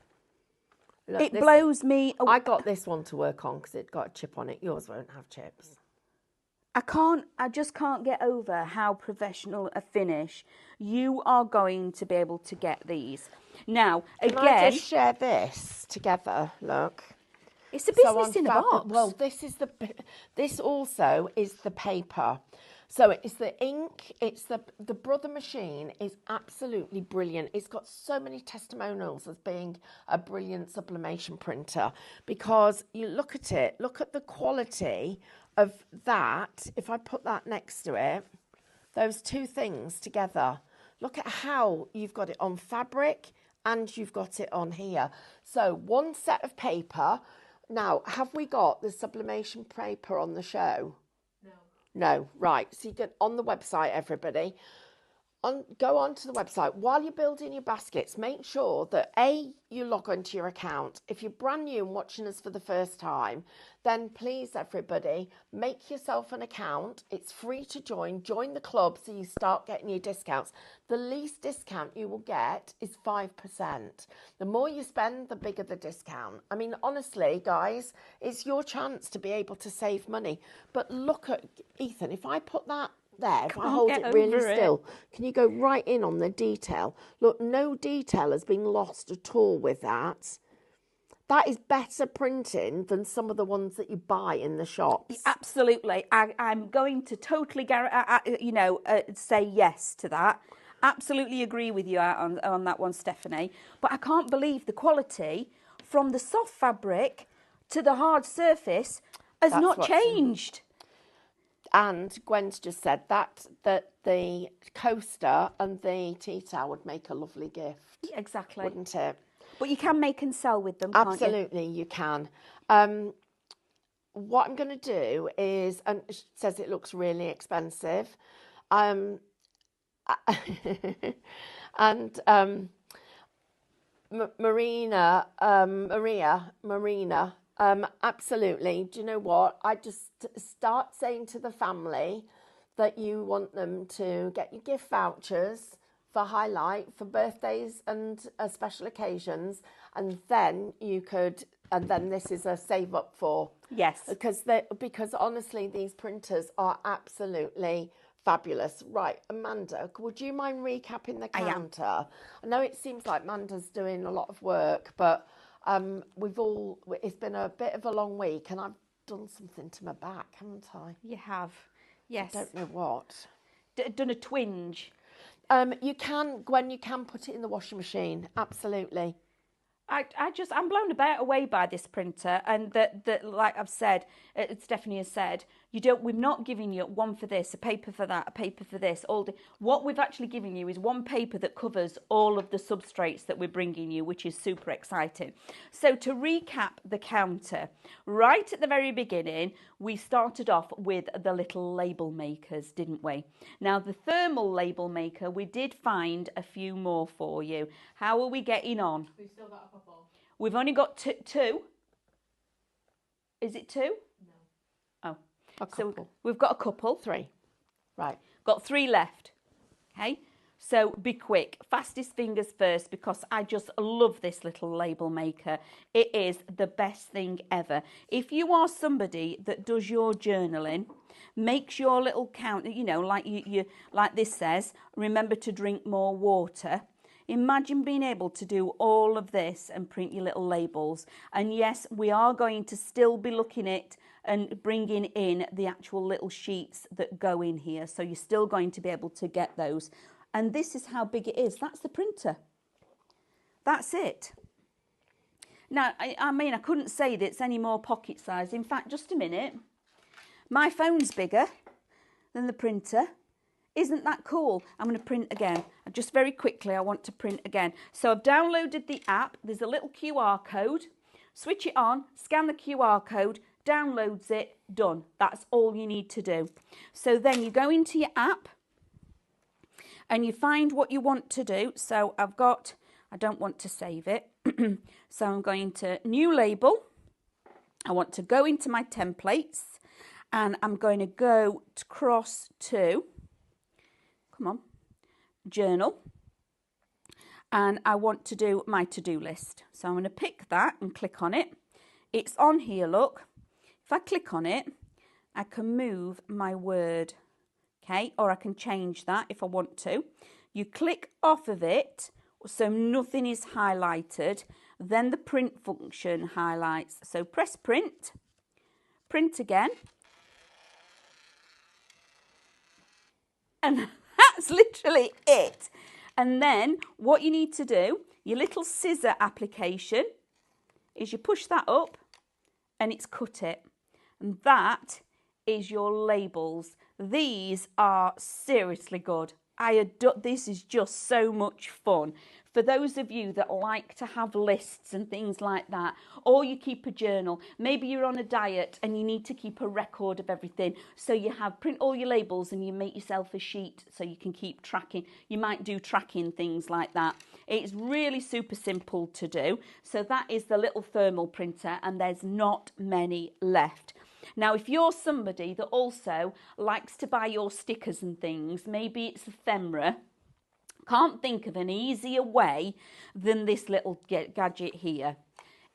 Look, it blows me away. I got this one to work on because it got a chip on it. Yours won't have chips. I just can't get over how professional a finish you are going to be able to get these. Now, Can I just share this together? Look. It's a business in a box. Well, this also is the paper. So it's the ink, it's the Brother machine is absolutely brilliant. It's got so many testimonials as being a brilliant sublimation printer because you look at it, look at the quality of that. If I put that next to it, those two things together, look at how you've got it on fabric and you've got it on here. So one set of paper. Now, have we got the sublimation paper on the show? No, right. So you can, on the website, everybody, go onto the website. While you're building your baskets, make sure that, A, you log onto your account. If you're brand new and watching us for the first time, then please, everybody, make yourself an account. It's free to join. Join the club so you start getting your discounts. The least discount you will get is 5%. The more you spend, the bigger the discount. I mean, honestly, guys, it's your chance to be able to save money. But look at, Ethan, if I put that there, if I hold it really still, can you go right in on the detail? Look, no detail has been lost at all with that. That is better printing than some of the ones that you buy in the shops. Absolutely. I'm going to totally say yes to that. Absolutely agree with you on that one, Stephanie. But I can't believe the quality from the soft fabric to the hard surface has not changed. And Gwen's just said that the coaster and the tea towel would make a lovely gift. Exactly. Wouldn't it? But you can make and sell with them, can't you? Absolutely, you can. What I'm going to do is, and it says it looks really expensive. Marina, absolutely. Do you know what? I just start saying to the family that you want them to get your gift vouchers for highlight for birthdays and special occasions, and then you could, and then this is a save up for. Yes. Because honestly, these printers are absolutely fabulous. Right, Amanda, would you mind recapping the counter? I know it seems like Amanda's doing a lot of work, but it's been a bit of a long week, and I've done something to my back, haven't I? You have, yes. I don't know what. Done a twinge. You can, Gwen, you can put it in the washing machine, absolutely. I'm blown away by this printer, and that like I've said, Stephanie has said, we're not giving you one for this, a paper for that, a paper for this. What we've actually given you is one paper that covers all of the substrates that we're bringing you, which is super exciting. So to recap the counter, right at the very beginning, we started off with the little label makers, didn't we? Now the thermal label maker, we did find a few more for you. How are we getting on? We've still got a couple. We've only got two. Is it two? No. Oh. A couple. So we've got a couple. 3. Right. Got 3 left. Okay. So be quick. Fastest fingers first, because I just love this little label maker. It is the best thing ever. If you are somebody that does your journaling, makes your little count, like you like this says, remember to drink more water. Imagine being able to do all of this and print your little labels. And yes, we are going to still be looking at and bringing in the actual little sheets that go in here. So you're still going to be able to get those. And this is how big it is. That's the printer. That's it. Now, I couldn't say that it's any more pocket size. In fact, just a minute. My phone's bigger than the printer. Isn't that cool? I'm going to print again. Just very quickly, I want to print again. So I've downloaded the app. There's a little QR code. Switch it on, scan the QR code, downloads it, done. That's all you need to do. So then you go into your app and you find what you want to do. So I I don't want to save it. So I'm going to new label. I want to go into my templates and I'm going to go across to, come on, journal. And I want to do my to-do list. So I'm going to pick that and click on it. It's on here, look. If I click on it, I can move my word, okay? Or I can change that if I want to. You click off of it so nothing is highlighted. Then the print function highlights. So press print, print again. And that's literally it. And then what you need to do, your little scissor application, is you push that up and it's cut it. And that is your labels. These are seriously good. This is just so much fun. For those of you that like to have lists and things like that, or you keep a journal, maybe you're on a diet and you need to keep a record of everything. So you print all your labels and you make yourself a sheet so you can keep tracking. You might do tracking things like that. It's really super simple to do. So that is the little thermal printer and there's not many left. Now, if you're somebody that also likes to buy your stickers and things, maybe it's ephemera, can't think of an easier way than this little gadget here.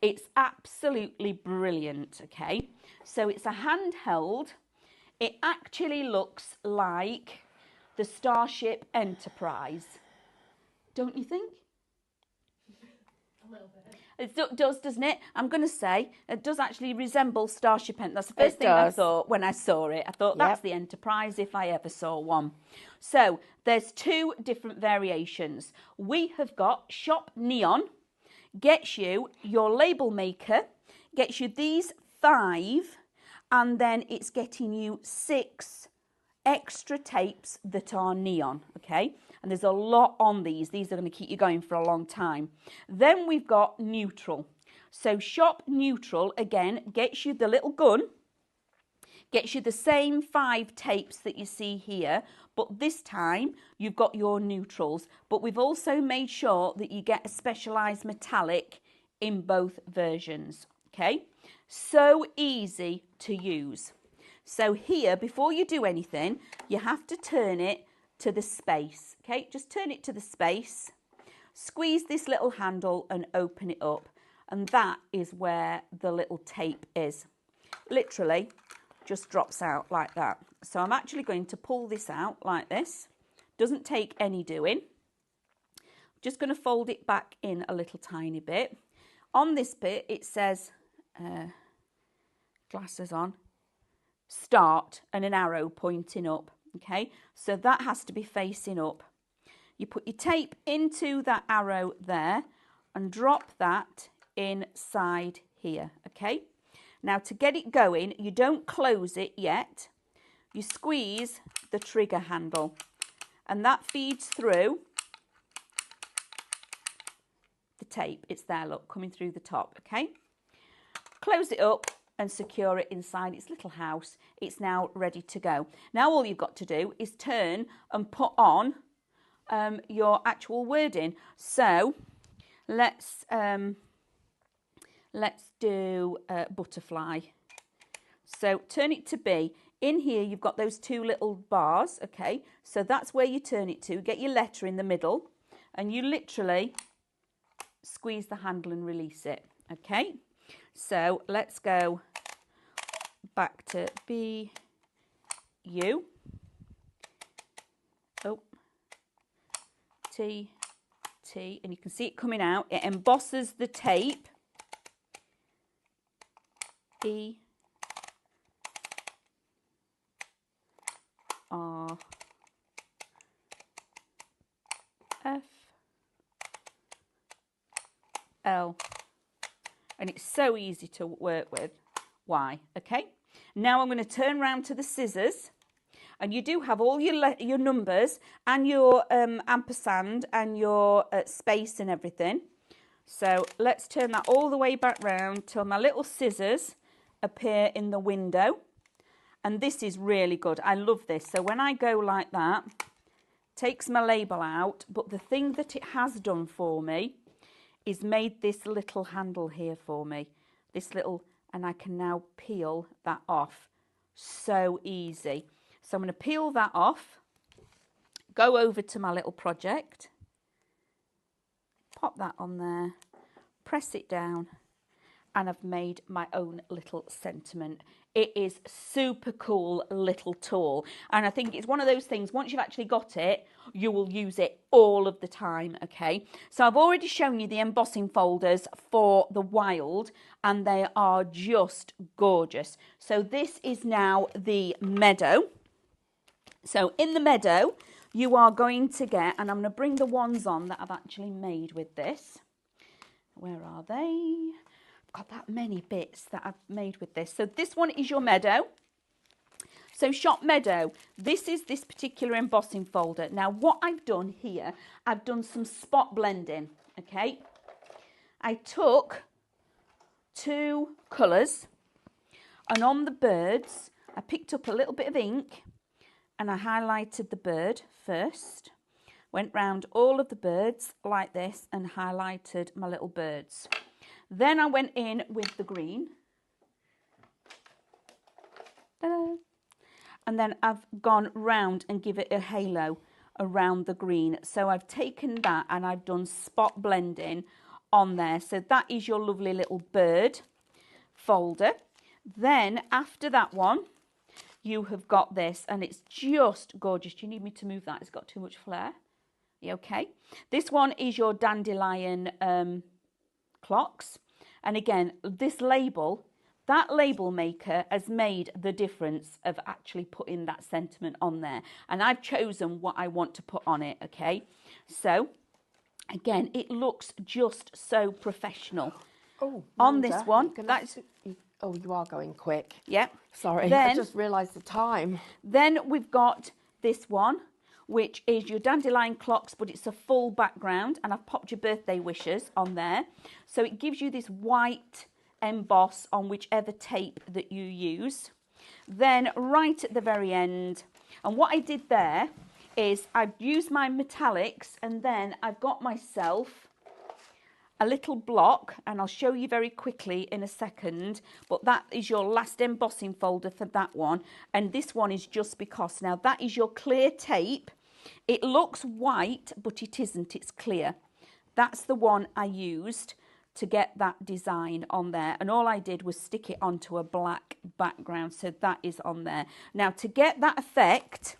It's absolutely brilliant, okay? So it's a handheld. It actually looks like the Starship Enterprise. Don't you think? A little bit. It does, doesn't it? I'm going to say it does actually resemble Starship Enterprise. That's the first thing I thought when I saw it. I thought that's the Enterprise if I ever saw one. So there's two different variations. We have got Shop Neon, gets you your label maker, gets you these 5, and then it's getting you 6 extra tapes that are neon, okay? And there's a lot on these. These are going to keep you going for a long time. Then we've got neutral. So Shop Neutral, again, gets you the little gun, gets you the same 5 tapes that you see here, but this time you've got your neutrals. But we've also made sure that you get a specialised metallic in both versions, okay? So easy to use. So here, before you do anything, you have to turn it to the space, okay? Just turn it to the space, squeeze this little handle and open it up. And that is where the little tape is. Literally just drops out like that. So I'm actually going to pull this out like this. Doesn't take any doing. Just going to fold it back in a little tiny bit. On this bit, it says, glasses on, start and an arrow pointing up. Okay, so that has to be facing up. You put your tape into that arrow there and drop that inside here. Okay, now to get it going, you don't close it yet. You squeeze the trigger handle and that feeds through the tape. It's there, look, coming through the top. Okay, close it up and secure it inside its little house. It's now ready to go. Now all you've got to do is turn and put on your actual wording. So let's do butterfly. So turn it to B. In here you've got those 2 little bars, okay? So that's where you turn it to. Get your letter in the middle and you literally squeeze the handle and release it, okay? So let's go back to B, U, oh, T, T, and you can see it coming out. It embosses the tape, E, R, F, L, and it's so easy to work with. Y, okay? Now I'm going to turn round to the scissors, and you do have all your numbers and your ampersand and your space and everything. So let's turn that all the way back round till my little scissors appear in the window. And this is really good. I love this. So when I go like that, takes my label out, but the thing that it has done for me is made this little handle here for me. This little, and I can now peel that off. So easy. So I'm going to peel that off, go over to my little project, pop that on there, press it down, and I've made my own little sentiment. It is super cool little tool, and I think it's one of those things, once you've actually got it, you will use it all of the time, okay? So I've already shown you the embossing folders for the wild, and they are just gorgeous. So this is now the meadow. So in the meadow, you are going to get, and I'm going to bring the ones on that I've actually made with this. Where are they? I've got that many bits that I've made with this. So this one is your meadow. So Shop Meadow, this is this particular embossing folder. Now what I've done here, I've done some spot blending, okay? I took 2 colours, and on the birds, I picked up a little bit of ink and I highlighted the bird first. Went round all of the birds like this and highlighted my little birds. Then I went in with the green. Ta-da. And then I've gone round and give it a halo around the green. So I've taken that and I've done spot blending on there. So that is your lovely little bird folder. Then after that one, you have got this, and it's just gorgeous. Do you need me to move that? It's got too much flair. You okay? This one is your dandelion clocks. And again, this label, that label maker has made the difference of actually putting that sentiment on there. And I've chosen what I want to put on it, okay? So, again, it looks just so professional. Oh, on Amanda, this one, that's... Oh, you are going quick. Yeah. Sorry, then, I just realised the time. Then we've got this one, which is your dandelion clocks, but it's a full background, and I've popped your birthday wishes on there. So it gives you this white emboss on whichever tape that you use. Then right at the very end, and what I did there is I've used my metallics, and then I've got myself a little block, and I'll show you very quickly in a second, but that is your last embossing folder for that one. And this one is just because, now that is your clear tape. It looks white, but it isn't, it's clear. That's the one I used to get that design on there, and all I did was stick it onto a black background, so that is on there. Now to get that effect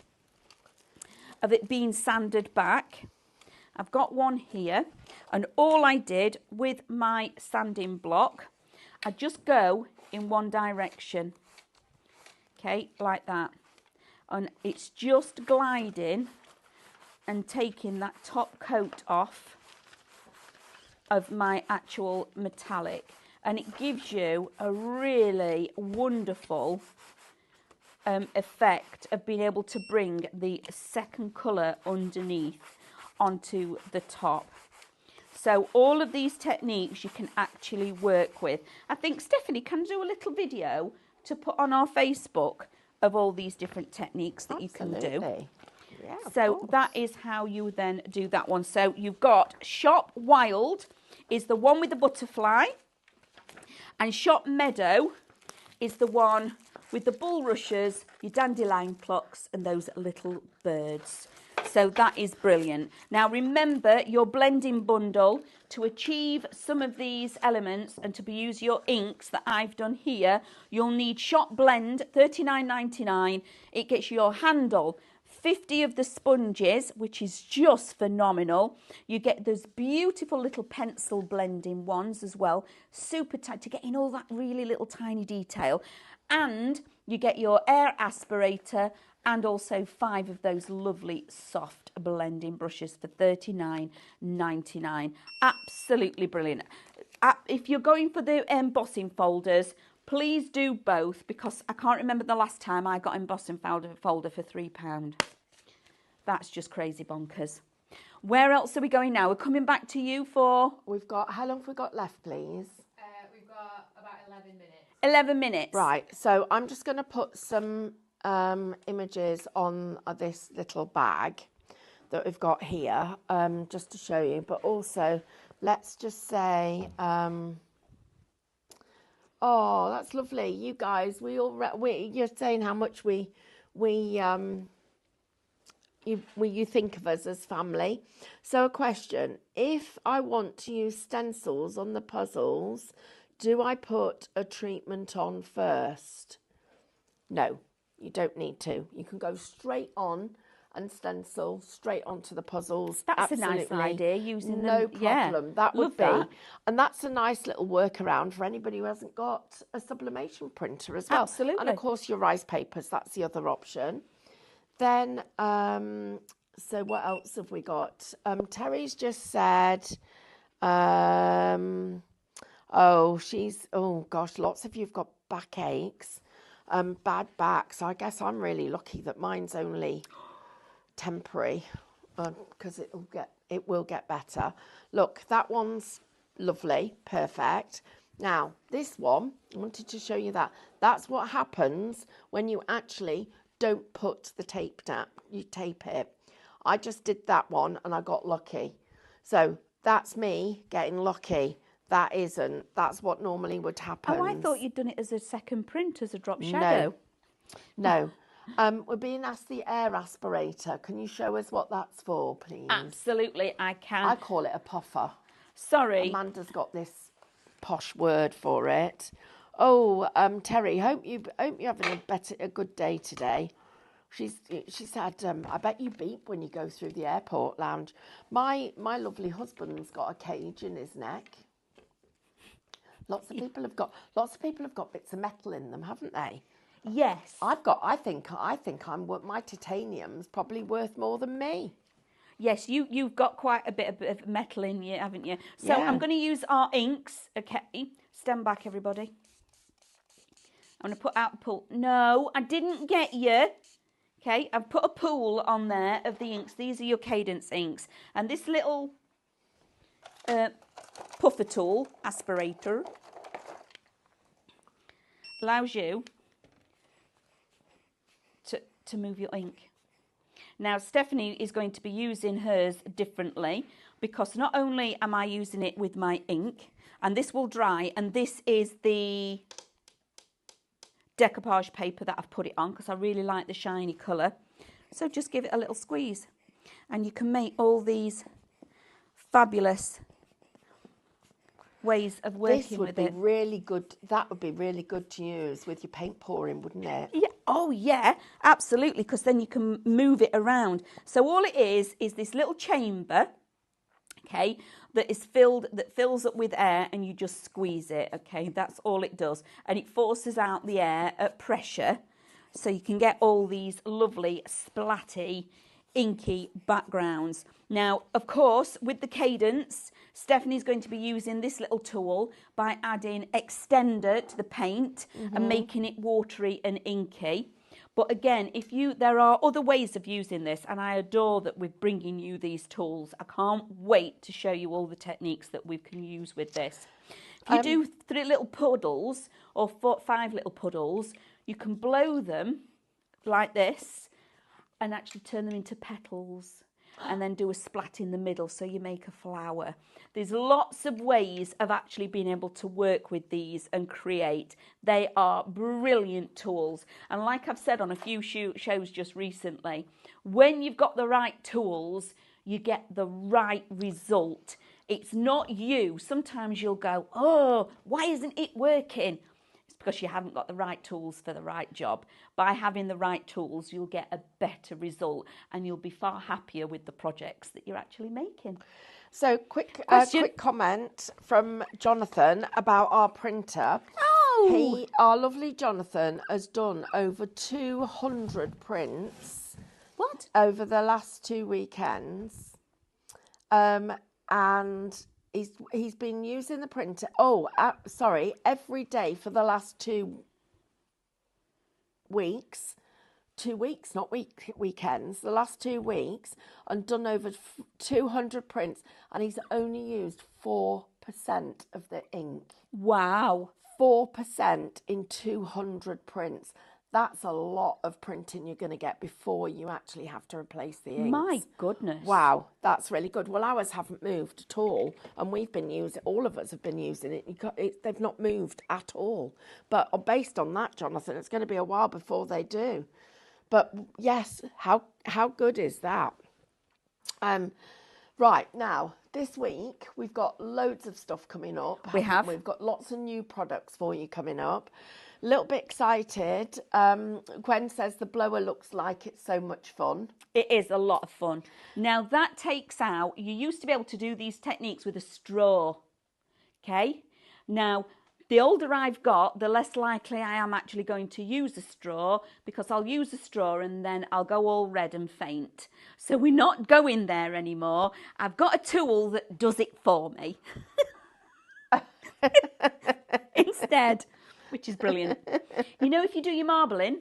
of it being sanded back, I've got one here, and all I did with my sanding block, I just go in one direction, okay, like that, and it's just gliding and taking that top coat off of my actual metallic, and it gives you a really wonderful effect of being able to bring the second colour underneath onto the top. So all of these techniques you can actually work with. I think Stephanie can do a little video to put on our Facebook of all these different techniques that Absolutely. You can do. Yeah, so that is how you then do that one. So you've got Shop Wild is the one with the butterfly, and Shop Meadow is the one with the bulrushes, your dandelion clocks, and those little birds. So that is brilliant. Now remember, your blending bundle, to achieve some of these elements and to use your inks that I've done here, you'll need Shop Blend, $39.99. It gets you your handle, 50 of the sponges, which is just phenomenal. You get those beautiful little pencil blending ones as well, super tight to get in all that really little tiny detail. And you get your air aspirator, and also 5 of those lovely soft blending brushes for $39.99. Absolutely brilliant. If you're going for the embossing folders, please do both, because I can't remember the last time I got embossing folder for £3. That's just crazy bonkers. Where else are we going now? We're coming back to you for... We've got, how long have we got left, please? We've got about 11 minutes. 11 minutes. Right, so I'm just going to put some images on this little bag that we've got here, just to show you, but also let's just say, oh, that's lovely. You guys, you're saying how much you think of us as family. So a question, if I want to use stencils on the puzzles, do I put a treatment on first? No, you don't need to. You can go straight on and stencil straight onto the puzzles. That's Absolutely. a nice idea, using no them. Yeah, problem. That would love be. that. And that's a nice little workaround for anybody who hasn't got a sublimation printer as well. Absolutely. And of course your rice papers, that's the other option. Then, so what else have we got? Terry's just said, oh gosh, lots of you've got backaches, bad back. So I guess I'm really lucky that mine's only temporary, because it will get better. Look, that one's lovely, perfect. Now, this one, I wanted to show you that. That's what happens when you actually don't put the tape down, you tape it. I just did that one and I got lucky. So that's me getting lucky. That isn't. That's what normally would happen. Oh, I thought you'd done it as a second print, as a drop shadow. No. We're being asked the air aspirator. Can you show us what that's for, please? Absolutely, I can. I call it a puffer. Sorry. Amanda's got this posh word for it. Oh, Terry, hope you're having a good day today. She said, I bet you beep when you go through the airport lounge. My lovely husband's got a cage in his neck. Lots of people have got bits of metal in them, haven't they? Yes. I think my titanium's probably worth more than me. Yes, you've got quite a bit of metal in you, haven't you? So Yeah. I'm going to use our inks. Okay, stand back, everybody. I'm going to put out a pool. No, I didn't get you. Okay, I've put a pool on there of the inks. These are your Cadence inks. And this little puffer tool, aspirator, allows you to move your ink. Now, Stephanie is going to be using hers differently, because not only am I using it with my ink, and this will dry, and this is the decoupage paper that I've put it on because I really like the shiny colour. So just give it a little squeeze and you can make all these fabulous ways of working with it. This would be really good. That would be really good to use with your paint pouring, wouldn't it? Yeah. Oh yeah, absolutely, because then you can move it around. So all it is this little chamber, okay, that fills up with air, and you just squeeze it, okay? That's all it does. And it forces out the air at pressure, so you can get all these lovely splatty, inky backgrounds. Now, of course, with the Cadence, Stephanie's going to be using this little tool by adding extender to the paint and making it watery and inky. But again, there are other ways of using this, and I adore that we're bringing you these tools. I can't wait to show you all the techniques that we can use with this. If you do 3 little puddles or 5 little puddles, you can blow them like this and actually turn them into petals, and then do a splat in the middle so you make a flower. There's lots of ways of actually being able to work with these and create. They are brilliant tools. And like I've said on a few shows just recently, when you've got the right tools, you get the right result. It's not you. Sometimes you'll go, oh, why isn't it working? Because you haven't got the right tools for the right job. By having the right tools, you'll get a better result, and you'll be far happier with the projects that you're actually making. So quick comment from Jonathan about our printer. Oh! Our lovely Jonathan has done over 200 prints. What? Over the last 2 weekends. And he's been using the printer. Every day for the last 2 weeks. 2 weeks, not weekends. The last 2 weeks, and done over 200 prints, and he's only used 4% of the ink. Wow. 4% in 200 prints. That's a lot of printing you're going to get before you actually have to replace the inks. My goodness. Wow, that's really good. Well, ours haven't moved at all, and we've been using, all of us have been using it. They've not moved at all. But based on that, Jonathan, it's going to be a while before they do. But yes, how good is that? Right, now, this week, we've got loads of stuff coming up. We have. We've got lots of new products for you coming up. A little bit excited. Gwen says the blower looks like it's so much fun. It is a lot of fun. Now, that takes out, you used to be able to do these techniques with a straw, okay? Now, the older I've got, the less likely I am actually going to use a straw, because I'll use a straw and then I'll go all red and faint. So we're not going there anymore. I've got a tool that does it for me instead, which is brilliant. You know, if you do your marbling,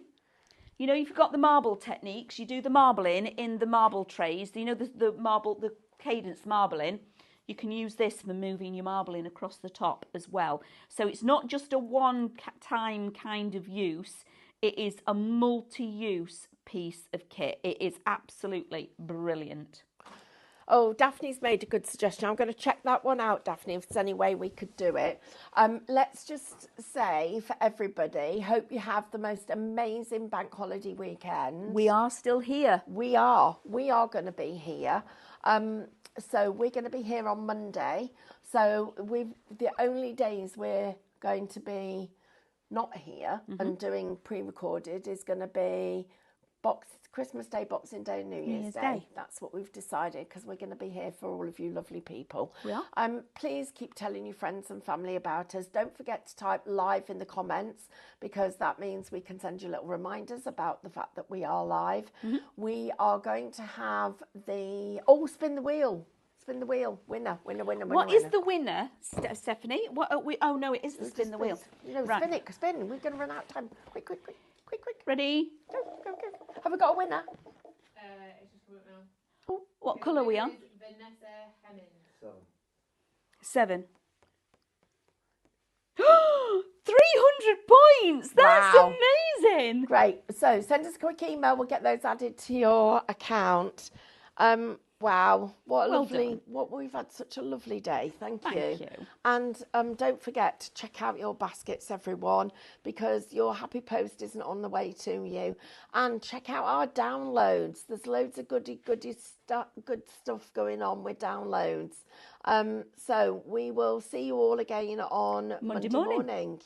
you know, if you've got the marble techniques, you do the marbling in the marble trays, you know, the marble, the cadence marbling. You can use this for moving your marbling across the top as well. So it's not just a one-time kind of use. It is a multi-use piece of kit. It is absolutely brilliant. Oh, Daphne's made a good suggestion. I'm going to check that one out, Daphne, if there's any way we could do it. Let's just say for everybody, hope you have the most amazing bank holiday weekend. We are still here. We are going to be here. So we're going to be here on Monday. So the only days we're going to be not here and doing pre-recorded is going to be Christmas Day, Boxing Day, New Year's Day. That's what we've decided, because we're going to be here for all of you lovely people. Yeah. Please keep telling your friends and family about us. Don't forget to type live in the comments, because that means we can send you little reminders about the fact that we are live. We are going to have spin the wheel. Spin the wheel. Winner. What is the winner, Stephanie? What are we? Oh, no, it isn't spin the wheel. Right. Spin. We're going to run out of time. Quick. Ready? Go. Have we got a winner? It's just coming up now. Oh, what colour are we on? Vanessa Hemmings. 7. 7. 300 points! That's Wow. amazing! Great. So send us a quick email. We'll get those added to your account. Wow, we've had such a lovely day. Thank you. And don't forget to check out your baskets, everyone, because your happy post isn't on the way to you. And check out our downloads. There's loads of good stuff going on with downloads. So we will see you all again on Monday morning.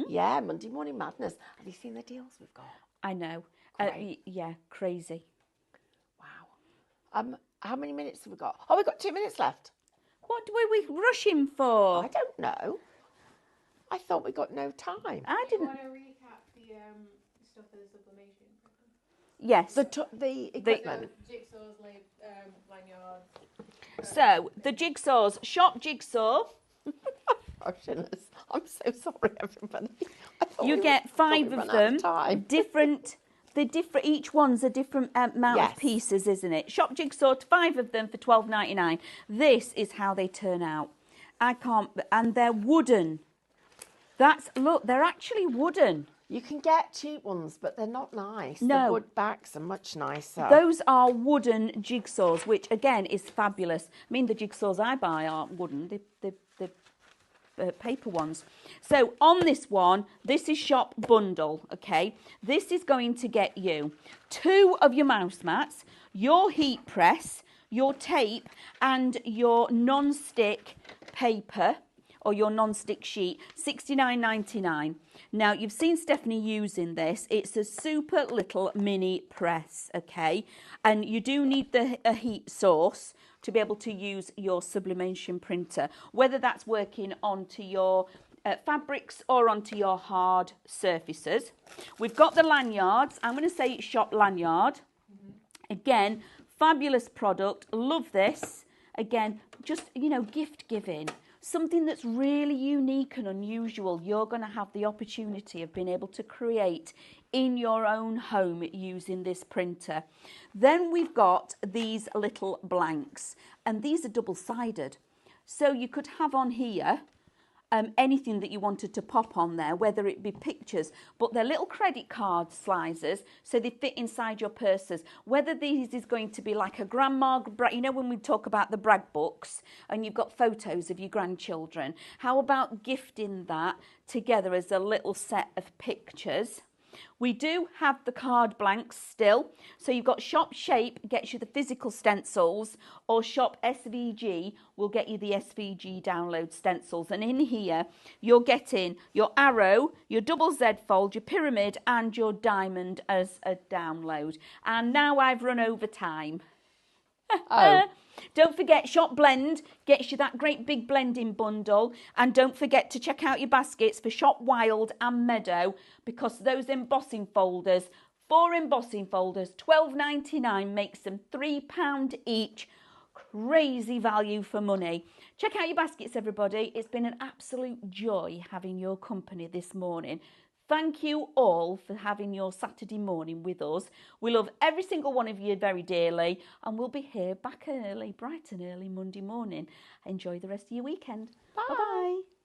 Yeah, Monday Morning Madness. Have you seen the deals we've got? I know. Yeah, crazy. Wow. How many minutes have we got? Oh, we've got 2 minutes left. What were we rushing for? I don't know. I thought we got no time. I Do you didn't. want to recap the stuff for the sublimation? Yes. The equipment. Jigsaws, lanyards. So the jigsaws, shop jigsaw. I'm so sorry, everybody. You get 5 of them. Each one's a different amount of pieces, isn't it? Shop jigsaw, 5 of them for $12.99. This is how they turn out. And they're wooden. Look, they're actually wooden. You can get cheap ones, but they're not nice. No. The wood backs are much nicer. Those are wooden jigsaws, which again is fabulous. I mean, the jigsaws I buy aren't wooden. They're paper ones. So on this one, this is shop bundle, okay? This is going to get you 2 of your mouse mats, your heat press, your tape, and your non-stick paper or your non-stick sheet, $69.99. Now, you've seen Stephanie using this. It's a super little mini press, okay? And you do need a heat source to be able to use your sublimation printer, whether that's working onto your fabrics or onto your hard surfaces. We've got the lanyards. I'm going to say it's shop lanyard. Again, fabulous product. Love this. Again, just, gift giving. Something that's really unique and unusual. You're going to have the opportunity of being able to create in your own home using this printer. Then we've got these little blanks, and these are double-sided. So you could have on here anything that you wanted to pop on there, whether it be pictures, but they're little credit card slicers, so they fit inside your purses. Whether these is going to be like a grandma, you know, when we talk about the brag books and you've got photos of your grandchildren, how about gifting that together as a little set of pictures? We do have the card blanks still. So you've got Shop Shape gets you the physical stencils, or Shop SVG will get you the SVG download stencils. And in here, you're getting your arrow, your double Z fold, your pyramid, and your diamond as a download. And now I've run over time. Oh. Don't forget, Shop Blend gets you that great big blending bundle. And don't forget to check out your baskets for Shop Wild and Meadow, because those embossing folders, 4 embossing folders, $12.99, makes them £3 each. Crazy value for money. Check out your baskets, everybody. It's been an absolute joy having your company this morning. Thank you all for having your Saturday morning with us. We love every single one of you very dearly, and we'll be here back early, bright and early Monday morning. Enjoy the rest of your weekend. Bye-bye.